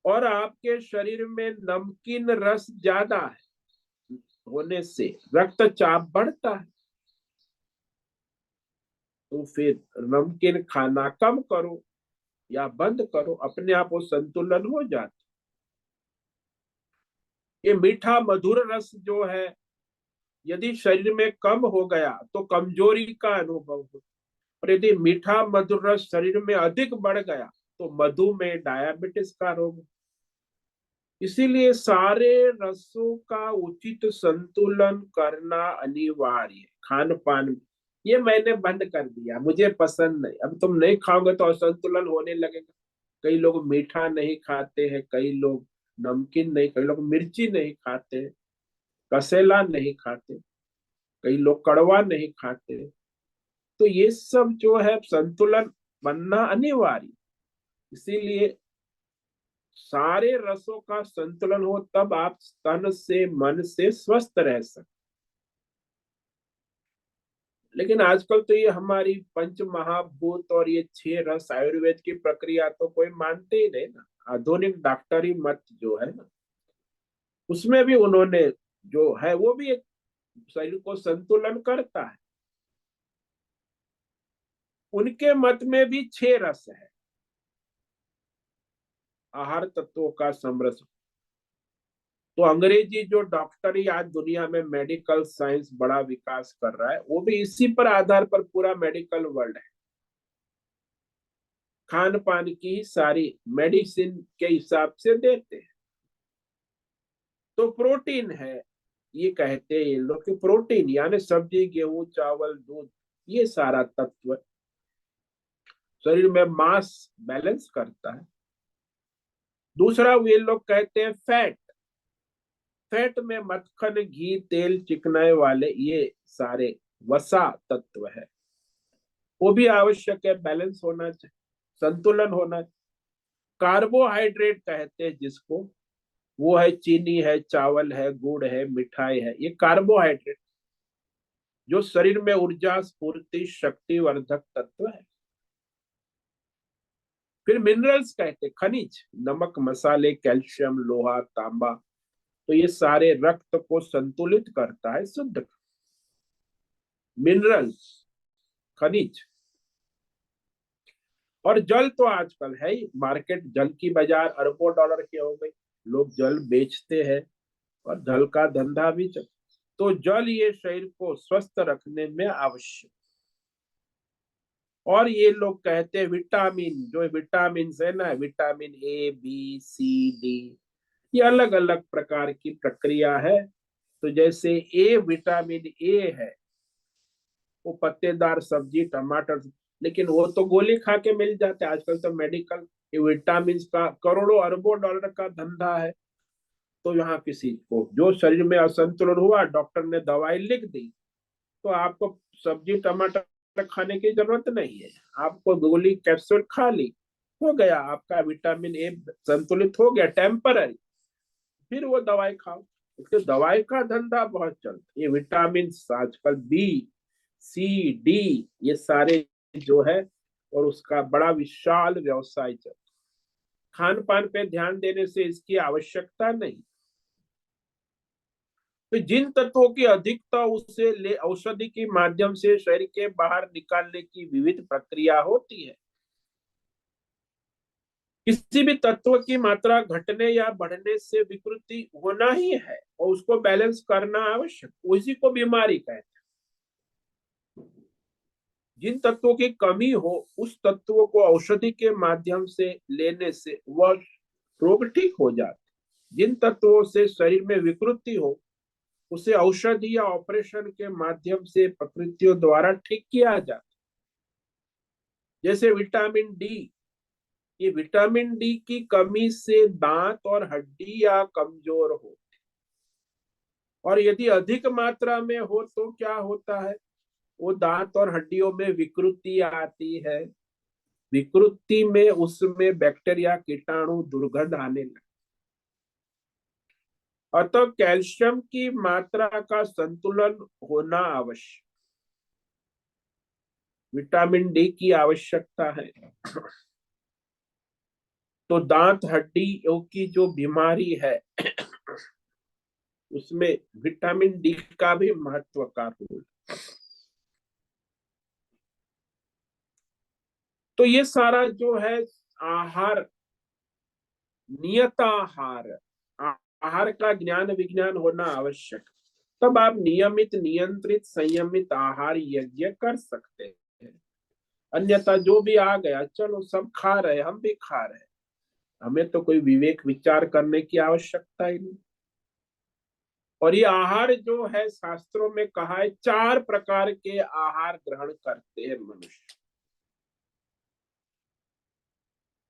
और आपके शरीर में नमकीन रस ज्यादा है होने से रक्तचाप बढ़ता है। तो फिर नमकीन खाना कम करो या बंद करो, अपने आप वो संतुलन हो जाता। ये मीठा मधुर रस जो है यदि शरीर में कम हो गया तो कमजोरी का अनुभव हो, और यदि मीठा मधुर रस शरीर में अधिक बढ़ गया तो मधुमेह, डायबिटीज का रोग। इसीलिए सारे रसों का उचित संतुलन करना अनिवार्य है। खान पान ये मैंने बंद कर दिया, मुझे पसंद नहीं, अब तुम नहीं खाओगे तो असंतुलन होने लगेगा। कई लोग मीठा नहीं खाते हैं, कई लोग नमकीन नहीं, कई लोग मिर्ची नहीं खाते, कसेला नहीं खाते, कई लोग कड़वा नहीं खाते। तो ये सब जो है संतुलन बनना अनिवार्य, इसीलिए सारे रसों का संतुलन हो तब आप तन से मन से स्वस्थ रह सकते। लेकिन आजकल तो ये हमारी पंच महाभूत और ये 6 रस आयुर्वेद की प्रक्रिया तो कोई मानते ही नहीं ना। आधुनिक डॉक्टरी मत जो है ना, उसमें भी उन्होंने जो है वो भी एक शरीर को संतुलन करता है। उनके मत में भी 6 रस है, आहार तत्वों का समरस। तो अंग्रेजी जो डॉक्टरी आज दुनिया में मेडिकल साइंस बड़ा विकास कर रहा है, वो भी इसी पर आधार पर पूरा मेडिकल वर्ल्ड है। खान पान की सारी मेडिसिन के हिसाब से देते हैं। तो प्रोटीन है, ये कहते हैं ये लोग कि प्रोटीन यानी सब्जी गेहूं चावल दूध, ये सारा तत्व शरीर में मास बैलेंस करता है। दूसरा वे लोग कहते हैं फैट, फैट में मक्खन घी तेल चिकनाई वाले ये सारे वसा तत्व है, वो भी आवश्यक है, बैलेंस होना चाहिए, संतुलन होना चाहिए। कार्बोहाइड्रेट कहते हैं जिसको, वो है चीनी है चावल है गुड़ है मिठाई है, ये कार्बोहाइड्रेट जो शरीर में ऊर्जा स्फूर्ति शक्तिवर्धक तत्व है। फिर मिनरल्स कहते हैं खनिज, नमक मसाले कैल्शियम लोहा तांबा, तो ये सारे रक्त को संतुलित करता है, शुद्ध मिनरल्स खनिज। और जल तो आजकल है ही, मार्केट जल की बाजार अरबों डॉलर की हो गई, लोग जल बेचते हैं और जल का धंधा भी चल। तो जल ये शरीर को स्वस्थ रखने में आवश्यक। और ये लोग कहते हैं विटामिन, जो विटामिन है ना, vitamin A B C D, ये अलग अलग प्रकार की प्रक्रिया है। तो जैसे ए विटामिन ए है, वो पत्तेदार सब्जी टमाटर, लेकिन वो तो गोली खा के मिल जाते हैं। आजकल तो मेडिकल विटामिन का करोड़ों अरबों डॉलर का धंधा है। तो यहाँ किसी को जो शरीर में असंतुलन हुआ, डॉक्टर ने दवाई लिख दी, तो आपको सब्जी टमाटर खाने की जरूरत नहीं है, आपको गोली कैप्सूल खा ली, हो गया आपका विटामिन ए संतुलित हो गया टेम्पररी, फिर वो दवाई खाओ। इसलिए दवाई का धंधा बहुत चलता है। ये विटामिन आजकल बी सी डी ये सारे जो है, और उसका बड़ा विशाल व्यवसाय चल। खान पान पे ध्यान देने से इसकी आवश्यकता नहीं। तो जिन तत्वों की अधिकता उससे ले औषधि के माध्यम से शरीर के बाहर निकालने की विविध प्रक्रिया होती है। किसी भी तत्व की मात्रा घटने या बढ़ने से विकृति होना ही है, और उसको बैलेंस करना आवश्यक, उसी को बीमारी कहते हैं। जिन तत्वों की कमी हो उस तत्वों को औषधि के माध्यम से लेने से वह रोग ठीक हो जाते। जिन तत्वों से शरीर में विकृति हो उसे औषधि या ऑपरेशन के माध्यम से प्रकृतियों द्वारा ठीक किया जाता। जैसे विटामिन डी, ये विटामिन डी की कमी से दांत और हड्डियां कमजोर हो, और यदि अधिक मात्रा में हो तो क्या होता है, वो दांत और हड्डियों में विकृति आती है। विकृति में उसमें बैक्टीरिया कीटाणु दुर्गंध आने लगती। अतः कैल्शियम की मात्रा का संतुलन होना आवश्यक, विटामिन डी की आवश्यकता है। तो दांत हड्डियों की जो बीमारी है उसमें विटामिन डी का भी महत्व का रोल। तो ये सारा जो है आहार, नियत आहार, आहार का ज्ञान विज्ञान होना आवश्यक, तब आप नियमित नियंत्रित संयमित आहार यज्ञ कर सकते हैं। अन्यथा जो भी आ गया चलो सब खा रहे, हम भी खा रहे, हमें तो कोई विवेक विचार करने की आवश्यकता ही नहीं। और ये आहार जो है शास्त्रों में कहा है 4 प्रकार के आहार ग्रहण करते हैं मनुष्य।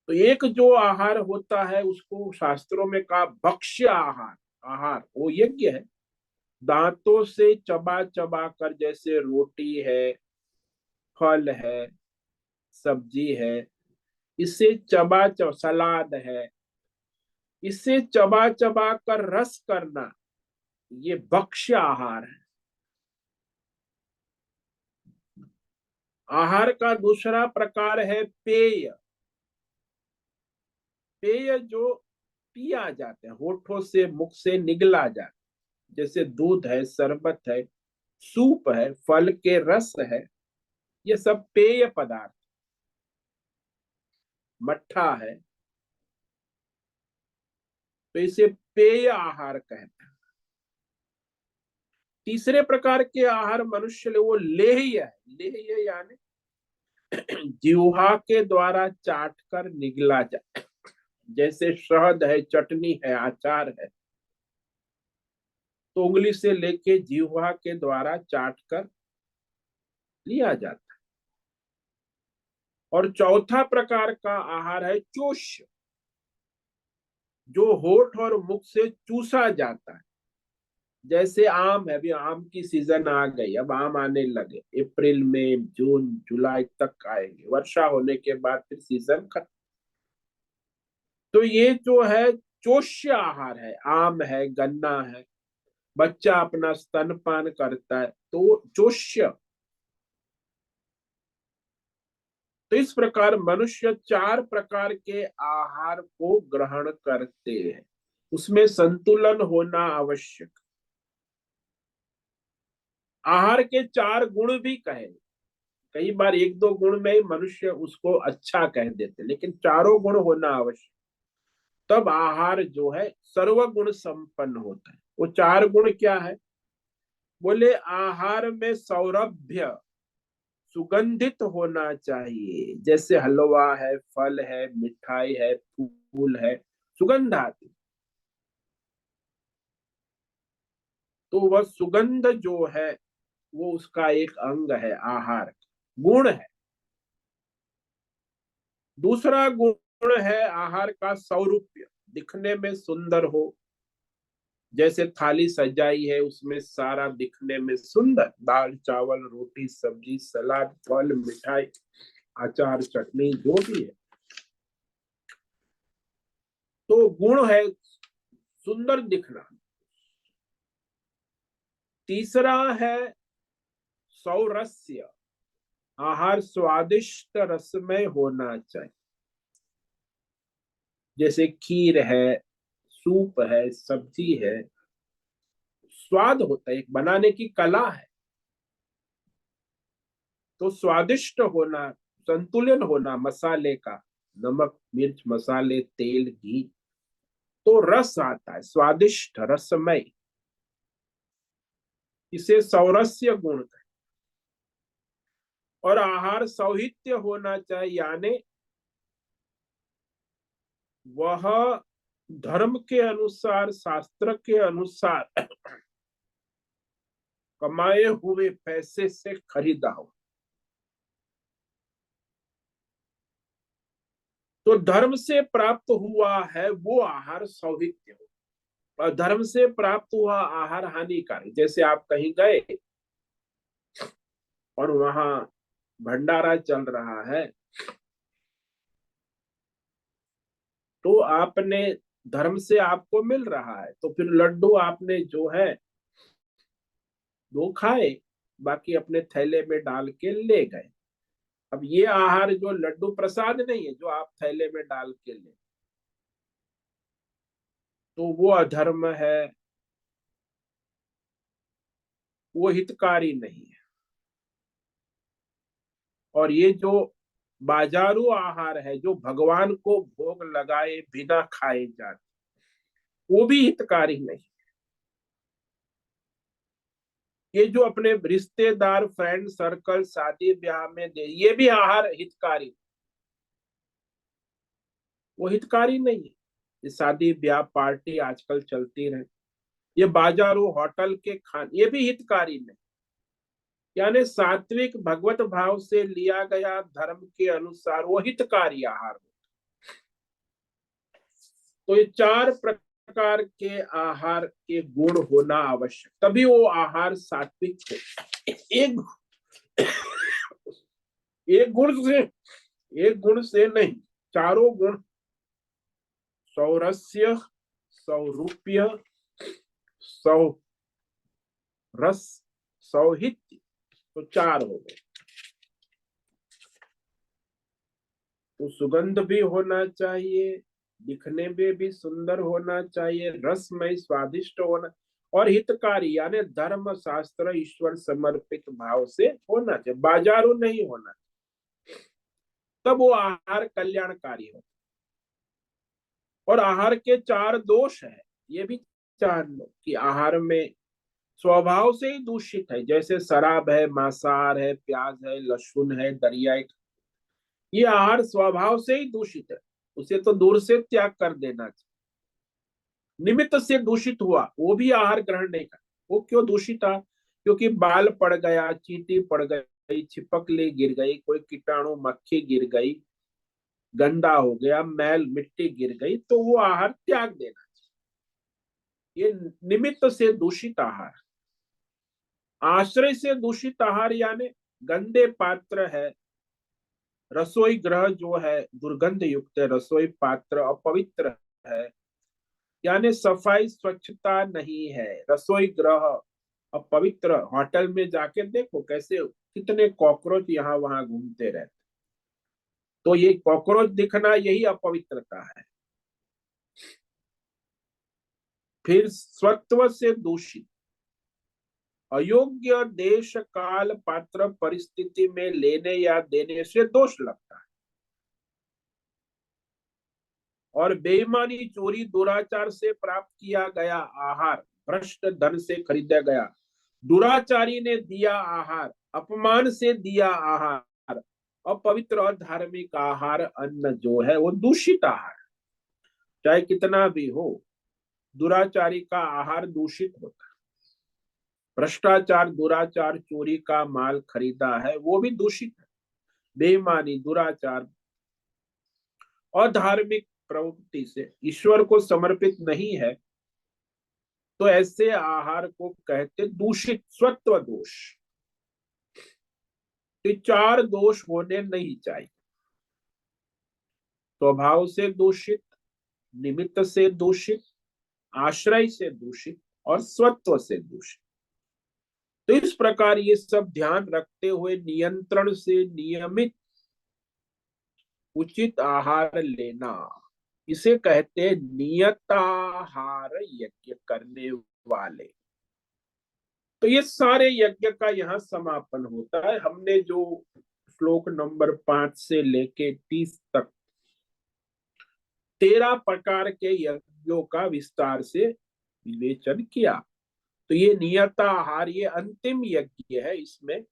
तो एक जो आहार होता है उसको शास्त्रों में कहा भक्ष्य आहार, आहार वो यज्ञ है। दांतों से चबा चबा कर, जैसे रोटी है फल है, सब्जी है, इसे चबा चबा, सलाद है, इसे चबा चबा कर रस करना, ये भक्ष्य आहार है। आहार का दूसरा प्रकार है पेय। पेय जो पिया जाता है, होठों से मुख से निगला जाता है, जैसे दूध है, शरबत है, सूप है, फल के रस है, ये सब पेय पदार्थ। मट्ठा है, तो इसे पेय आहार कहते हैं। तीसरे प्रकार के आहार मनुष्य वो लेह्य है। लेह्य यानी जिह्वा के द्वारा चाट कर निगला जाए, जैसे शहद है, चटनी है, अचार है, तो उंगली से लेके जिह्वा के द्वारा चाट कर लिया जाता है। और चौथा प्रकार का आहार है चोष्य, जो होठ और मुख से चूसा जाता है। जैसे आम है, अभी आम की सीजन आ गई, अब आम आने लगे, अप्रैल में, जून जुलाई तक आएंगे, वर्षा होने के बाद फिर सीजन खत्म। तो ये जो है चोष्य आहार है, आम है, गन्ना है, बच्चा अपना स्तनपान करता है, तो चोष्य। तो इस प्रकार मनुष्य 4 प्रकार के आहार को ग्रहण करते हैं, उसमें संतुलन होना आवश्यक। आहार के 4 गुण भी कहे, कई बार 1-2 गुण में ही मनुष्य उसको अच्छा कह देते, लेकिन चारों गुण होना आवश्यक, तब आहार जो है सर्वगुण संपन्न होता है। वो 4 गुण क्या है? बोले आहार में सौरभ्य, सुगंधित होना चाहिए, जैसे हलवा है, फल है, मिठाई है, फूल है, सुगंध आती, तो वह सुगंध जो है वो उसका एक अंग है, आहार गुण है। दूसरा गुण है आहार का सौरूप्य, दिखने में सुंदर हो, जैसे थाली सजाई है उसमें सारा दिखने में सुंदर, दाल चावल रोटी सब्जी सलाद फल मिठाई अचार चटनी जो भी है, तो गुण है सुंदर दिखना। तीसरा है सौरस्य, आहार स्वादिष्ट रसमय होना चाहिए, जैसे खीर है, सूप है, सब्जी है, स्वाद होता है, एक बनाने की कला है, तो स्वादिष्ट होना, संतुलन होना मसाले का, नमक मिर्च मसाले तेल घी, तो रस आता है, स्वादिष्ट रसमय, इसे सौरस्य गुण है। और आहार सौहित्य होना चाहिए, यानी वह धर्म के अनुसार, शास्त्र के अनुसार कमाए हुए पैसे से खरीदा हो। तो धर्म से प्राप्त हुआ है वो आहार सौहित्य हो, और धर्म से प्राप्त हुआ आहार हानिकारक। जैसे आप कहीं गए और वहां भंडारा चल रहा है, तो आपने धर्म से आपको मिल रहा है, तो फिर लड्डू आपने जो है दो खाए, बाकी अपने थैले में डाल के ले गए। अब ये आहार जो लड्डू प्रसाद नहीं है जो आप थैले में डाल के ले, तो वो अधर्म है, वो हितकारी नहीं है। और ये जो बाजारू आहार है जो भगवान को भोग लगाए बिना खाए जाते, वो भी हितकारी नहीं। ये जो अपने रिश्तेदार फ्रेंड सर्कल शादी ब्याह में दे, ये भी आहार हितकारी, वो हितकारी नहीं है। ये शादी ब्याह पार्टी आजकल चलती रहे, ये बाजारू होटल के खान, ये भी हितकारी नहीं। यानी सात्विक भगवत भाव से लिया गया धर्म के अनुसार वो हितकारी आहार। तो ये 4 प्रकार के आहार के गुण होना आवश्यक, तभी वो आहार सात्विक हो। एक एक गुण से, एक गुण से नहीं, चारों गुण, सौरस्य, सौरूप्य, सौरस, सौहित्य, तो चार हो गए। तो सुगंध भी होना चाहिए, दिखने में भी सुंदर होना चाहिए, रसमय स्वादिष्ट होना, और हितकारी यानी धर्म शास्त्र ईश्वर समर्पित भाव से होना चाहिए, बाजारू नहीं होना। तब वो आहार कल्याणकारी हो। और आहार के चार दोष है, ये भी जान लो कि आहार में स्वभाव से ही दूषित है, जैसे शराब है, मांसाहार है, प्याज है, लहसुन है, दरियाई, ये आहार स्वभाव से ही दूषित है, उसे तो दूर से त्याग कर देना चाहिए। निमित्त से दूषित हुआ, वो भी आहार ग्रहण नहीं कर। वो क्यों दूषित था? क्योंकि बाल पड़ गया, चींटी पड़ गई, छिपकली गिर गई, कोई कीटाणु मक्खी गिर गई, गंदा हो गया, मैल मिट्टी गिर गई, तो वो आहार त्याग देना। ये निमित्त से दूषित आहार। आश्रय से दूषित आहार यानी गंदे पात्र है, रसोई गृह जो है दुर्गंध युक्त है, रसोई पात्र अपवित्र है, यानी सफाई स्वच्छता नहीं है, रसोई गृह अपवित्र। होटल में जाके देखो कैसे कितने कॉकरोच यहाँ वहां घूमते रहते, तो ये कॉकरोच दिखना यही अपवित्रता है। फिर स्वत्व से दूषित, अयोग्य देश काल पात्र परिस्थिति में लेने या देने से दोष लगता है। और बेईमानी, चोरी, दुराचार से प्राप्त किया गया आहार, भ्रष्ट धन से खरीदा गया, दुराचारी ने दिया आहार, अपमान से दिया आहार, अपवित्र और धार्मिक आहार, अन्न जो है वो दूषित आहार, चाहे कितना भी हो। दुराचारी का आहार दूषित होता है। भ्रष्टाचार, दुराचार, चोरी का माल खरीदा है वो भी दूषित है। बेईमानी, दुराचार और धार्मिक प्रवृत्ति से ईश्वर को समर्पित नहीं है, तो ऐसे आहार को कहते दूषित, स्वत्व दोष। तो चार दोष होने नहीं चाहिए, स्वभाव से दूषित, निमित्त से दूषित, आश्रय से दूषित और स्वत्व से दूषित। तो इस प्रकार ये सब ध्यान रखते हुए नियंत्रण से नियमित उचित आहार लेना, इसे कहते हैं नियताहार यज्ञ करने वाले। तो ये सारे यज्ञ का यहाँ समापन होता है। हमने जो श्लोक नंबर 5 से लेके 30 तक 13 प्रकार के यज्ञों का विस्तार से विवेचन किया। तो ये नियताहार ये अंतिम यज्ञ है इसमें।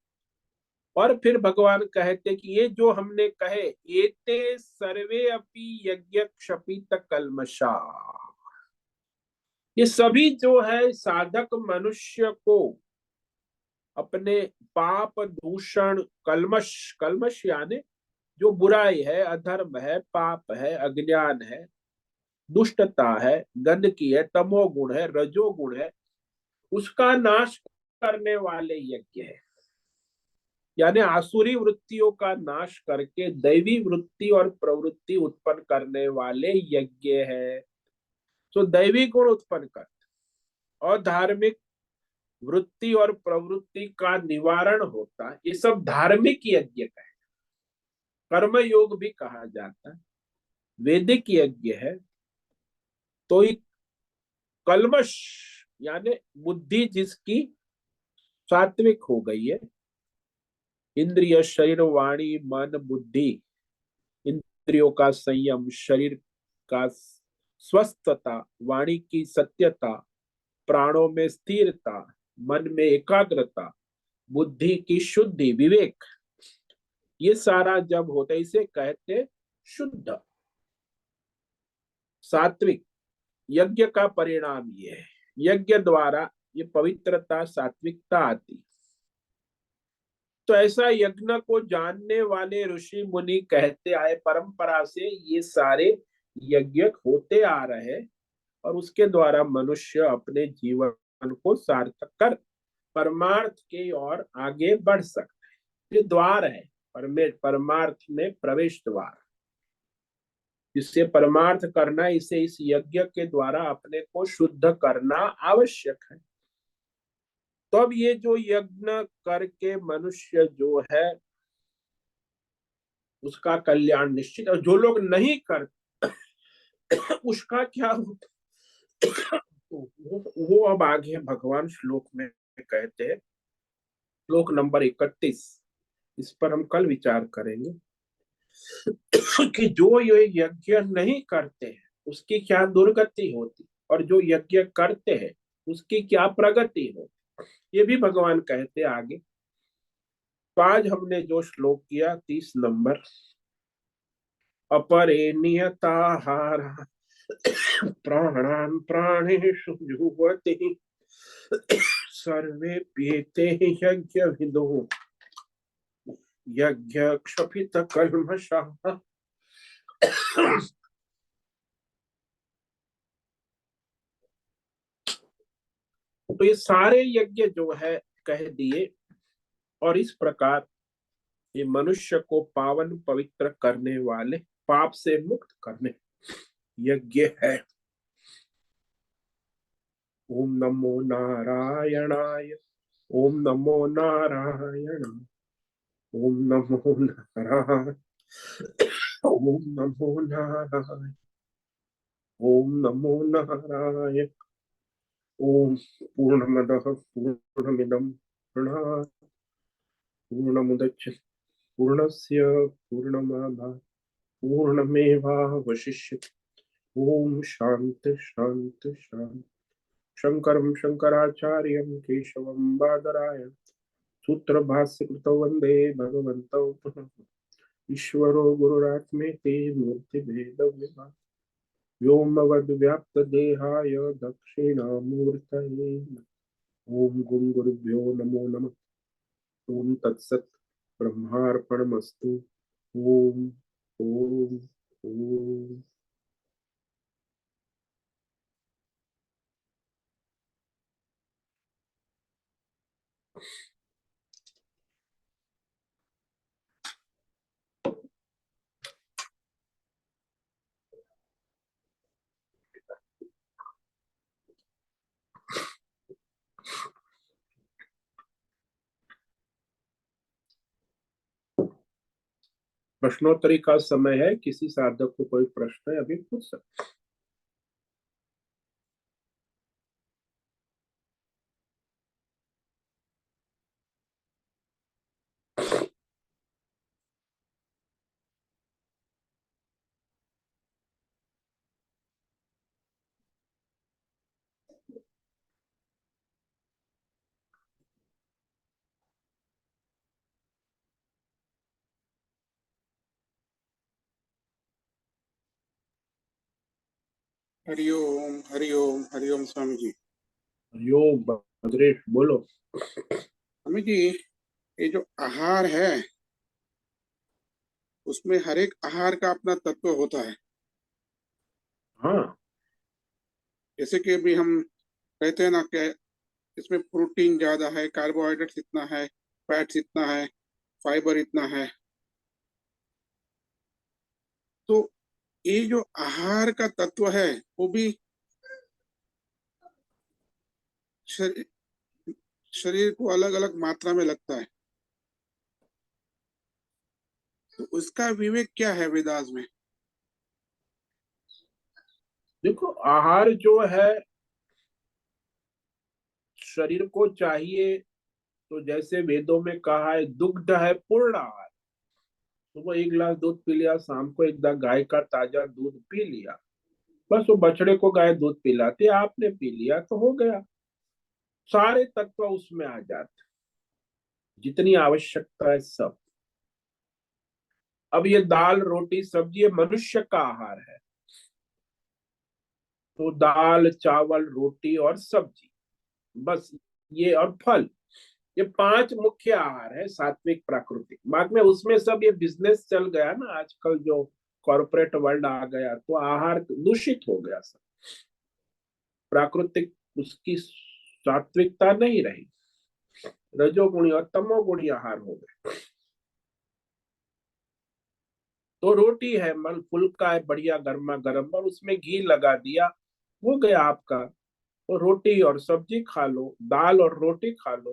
और फिर भगवान कहते कि ये जो हमने कहे, एते सर्वे अपि यज्ञ क्षपित कल्मषा, ये सभी जो है साधक मनुष्य को अपने पाप, दूषण, कल्मश, कल्मश यानी जो बुराई है, अधर्म है, पाप है, अज्ञान है, दुष्टता है, गंदगी है, तमोगुण है, रजोगुण है, उसका नाश करने वाले यज्ञ है। यानी आसुरी वृत्तियों का नाश करके दैवी वृत्ति और प्रवृत्ति उत्पन्न करने वाले यज्ञ है। तो दैवी गुण उत्पन्न कर और धार्मिक वृत्ति और प्रवृत्ति का निवारण होता है, ये सब धार्मिक यज्ञ का है। कर्म योग भी कहा जाता है, वैदिक यज्ञ है। तो एक कल्मश यानी बुद्धि जिसकी सात्विक हो गई है, इंद्रिय, शरीर, वाणी, मन, बुद्धि, इंद्रियों का संयम, शरीर का स्वस्थता, वाणी की सत्यता, प्राणों में स्थिरता, मन में एकाग्रता, बुद्धि की शुद्धि, विवेक, ये सारा जब होता है इसे कहते शुद्ध सात्विक यज्ञ का परिणाम ये है। यज्ञ द्वारा ये पवित्रता, सात्विकता आती। तो ऐसा यज्ञ को जानने वाले ऋषि मुनि कहते आए परंपरा से ये सारे यज्ञ होते आ रहे, और उसके द्वारा मनुष्य अपने जीवन को सार्थक कर परमार्थ की ओर आगे बढ़ सकते हैं। ये द्वार है, परमार्थ में प्रवेश द्वार, जिससे परमार्थ करना, इसे इस यज्ञ के द्वारा अपने को शुद्ध करना आवश्यक है। तो अब ये जो यज्ञ करके मनुष्य जो है उसका कल्याण निश्चित, और जो लोग नहीं करते उसका क्या होता, वो अब आगे भगवान श्लोक में कहते हैं, श्लोक नंबर 31, इस पर हम कल विचार करेंगे कि जो ये यज्ञ नहीं करते हैं उसकी क्या दुर्गति होती, और जो यज्ञ करते हैं उसकी क्या प्रगति होती, ये भी भगवान कहते आगे। तो आज हमने जो श्लोक किया 30 नंबर, अपरे नियताहार प्राणान प्राणेषु जुह्वति सर्वे प्येते यज्ञ विदो यज्ञ क्षपित कल्मषः। तो ये सारे यज्ञ जो है कह दिए, और इस प्रकार ये मनुष्य को पावन पवित्र करने वाले, पाप से मुक्त करने यज्ञ है। ओम नमो नारायणाय, ओम नमो नारायण, ओम नमो नारायण, ओम नमो नारायण, ओम नमो नारायण। ओम पूर्णमदः पूर्णमिदं पूर्णात् पूर्णमुदच्यते पूर्णस्य पूर्णमादाय पूर्णमेवावशिष्यते। ओम शांति शांति शांति। शंकरं शंकराचार्यं केशवं बादरायणं सूत्र भाष्य कृतौ वंदे भगवन्तौ पुनः। ईश्वरो गुरुरात्मेति मूर्ति भेद विभाग व्योमवद् व्याप्त देहाय दक्षिणामूर्तये ओम गुं गुरुभ्यो नमो नमः। ओम तत्सत ब्रह्मार्पणमस्तु। ओम ओम ओम। प्रश्नोत्तरी का समय है, किसी साधक को कोई प्रश्न है अभी पूछ सकते। हरिओम हरिओम स्वामी जी। यो भद्रेश बोलो। स्वामी जी, ये जो आहार है उसमें हर एक आहार का अपना तत्व होता है। हाँ जैसे कि अभी हम कहते हैं ना कि इसमें प्रोटीन ज्यादा है, कार्बोहाइड्रेट्स इतना है, फैट्स इतना है, फाइबर इतना है। तो ये जो आहार का तत्व है वो भी शरीर शरीर को अलग अलग मात्रा में लगता है। तो उसका विवेक क्या है वेदास में? देखो, आहार जो है शरीर को चाहिए, तो जैसे वेदों में कहा है दुग्ध है पूर्ण आहार। सुबह एक गिलास दूध पी लिया, शाम को एक गाय का ताजा दूध पी लिया, बस वो बछड़े को गाय दूध पिलाती, आपने पी लिया तो हो गया। सारे तत्व उसमें आ जाते, जितनी आवश्यकता है सब। अब ये दाल रोटी सब्जी ये मनुष्य का आहार है, तो दाल चावल रोटी और सब्जी, बस ये, और फल, ये 5 मुख्य आहार है, सात्विक प्राकृतिक। बाद में उसमें सब ये बिजनेस चल गया ना आजकल, जो कॉर्पोरेट वर्ल्ड आ गया, तो आहार दूषित हो गया सब। प्राकृतिक उसकी सात्विकता नहीं रही, रजोगुणी और तमोगुणी आहार हो गए। तो रोटी है, मन फुल्का है बढ़िया गर्मा गर्म, और उसमें घी लगा दिया, हो गया आपका। तो रोटी और सब्जी खा लो, दाल और रोटी खा लो।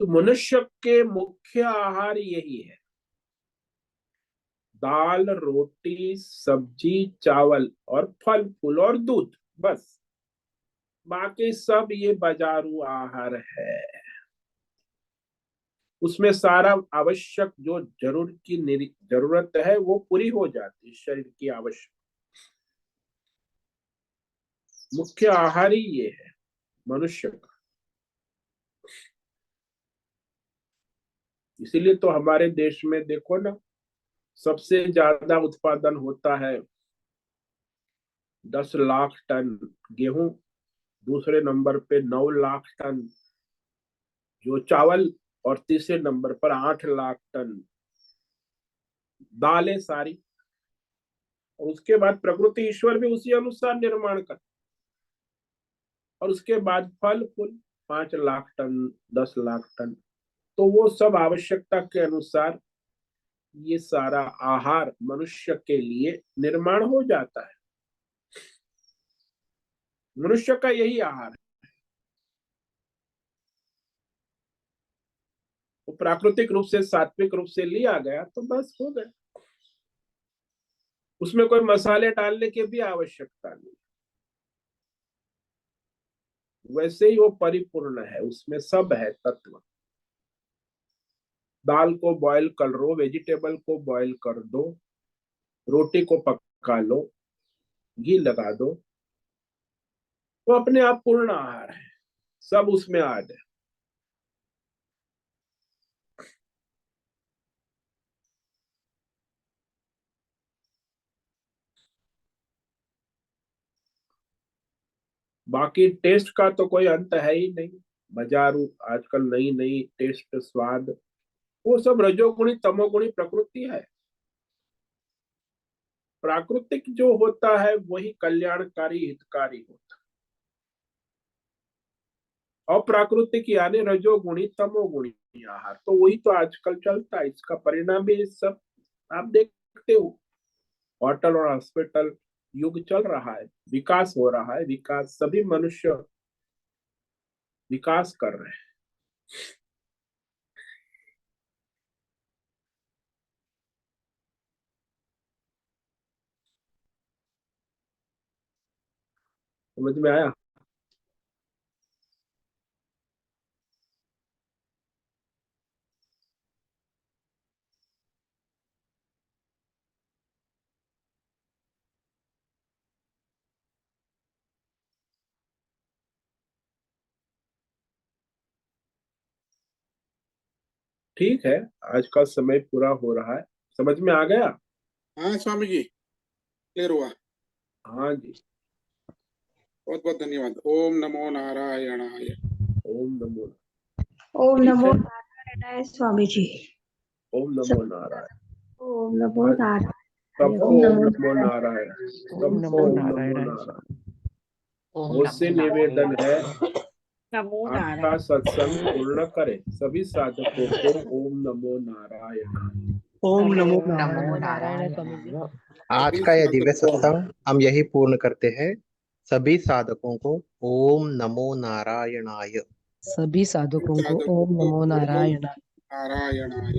तो मनुष्य के मुख्य आहार यही है, दाल रोटी सब्जी चावल और फल फूल और दूध, बस। बाकी सब ये बाजारू आहार है। उसमें सारा आवश्यक जो जरूरत है वो पूरी हो जाती है, शरीर की आवश्यक। मुख्य आहार ही ये है मनुष्य का। इसीलिए तो हमारे देश में देखो ना, सबसे ज्यादा उत्पादन होता है, 10 लाख टन गेहूं, दूसरे नंबर पे 9 लाख टन जो चावल, और तीसरे नंबर पर 8 लाख टन दालें सारी। और उसके बाद प्रकृति ईश्वर भी उसी अनुसार निर्माण कर, और उसके बाद फल फूल 5 लाख टन, 10 लाख टन। तो वो सब आवश्यकता के अनुसार ये सारा आहार मनुष्य के लिए निर्माण हो जाता है। मनुष्य का यही आहार है। वो प्राकृतिक रूप से सात्विक रूप से लिया गया तो बस हो गया, उसमें कोई मसाले डालने की भी आवश्यकता नहीं। वैसे ही वो परिपूर्ण है, उसमें सब है तत्व। दाल को बॉईल कर लो, वेजिटेबल को बॉईल कर दो, रोटी को पका लो, घी लगा दो, वो अपने आप पूर्ण आहार है, सब उसमें आ जाए। बाकी टेस्ट का तो कोई अंत है ही नहीं। बाजारू आजकल नई नई टेस्ट स्वाद, वो सब रजोगुणी तमोगुणी प्रकृति है। प्राकृतिक जो होता है वही कल्याणकारी हितकारी होता है। अप्राकृतिक यानी रजोगुणी तमोगुणी आहार, तो वही तो आजकल चलता है। इसका परिणाम भी सब आप देखते हो, होटल और हॉस्पिटल युग चल रहा है, विकास हो रहा है, विकास सभी मनुष्य विकास कर रहे हैं। समझ में आया? ठीक है, आज का समय पूरा हो रहा है। समझ में आ गया? हाँ स्वामी जी, क्लियर हुआ। हाँ जी। बहुत बहुत धन्यवाद। ओम नमो नारायणाय। ओम नमो। ओम ठीक नमो है। नारायणाय स्वामी जी। ओम नमो नारायण। ओम नमो हाँ, नारायण। सबको ओम ओम नमो नमो नारायण, ओम सबको नमो ओम नमो नारायण। नारायण। ओम मुझसे नमो निवेदन है, नमो आज का सत्संग पूर्ण करें सभी साधकों को। ओम नमो नारायण। ओम नमो नमो नारायण। नारायण स्वामी जी। आज सभी का ये दिव्य साधकों को सत्संग हम यही पूर्ण करते हैं। सभी साधकों को ओम नमो नारायणाय। सभी साधकों को साधकों ओम को नमो ओम नारायण। नारायणाय।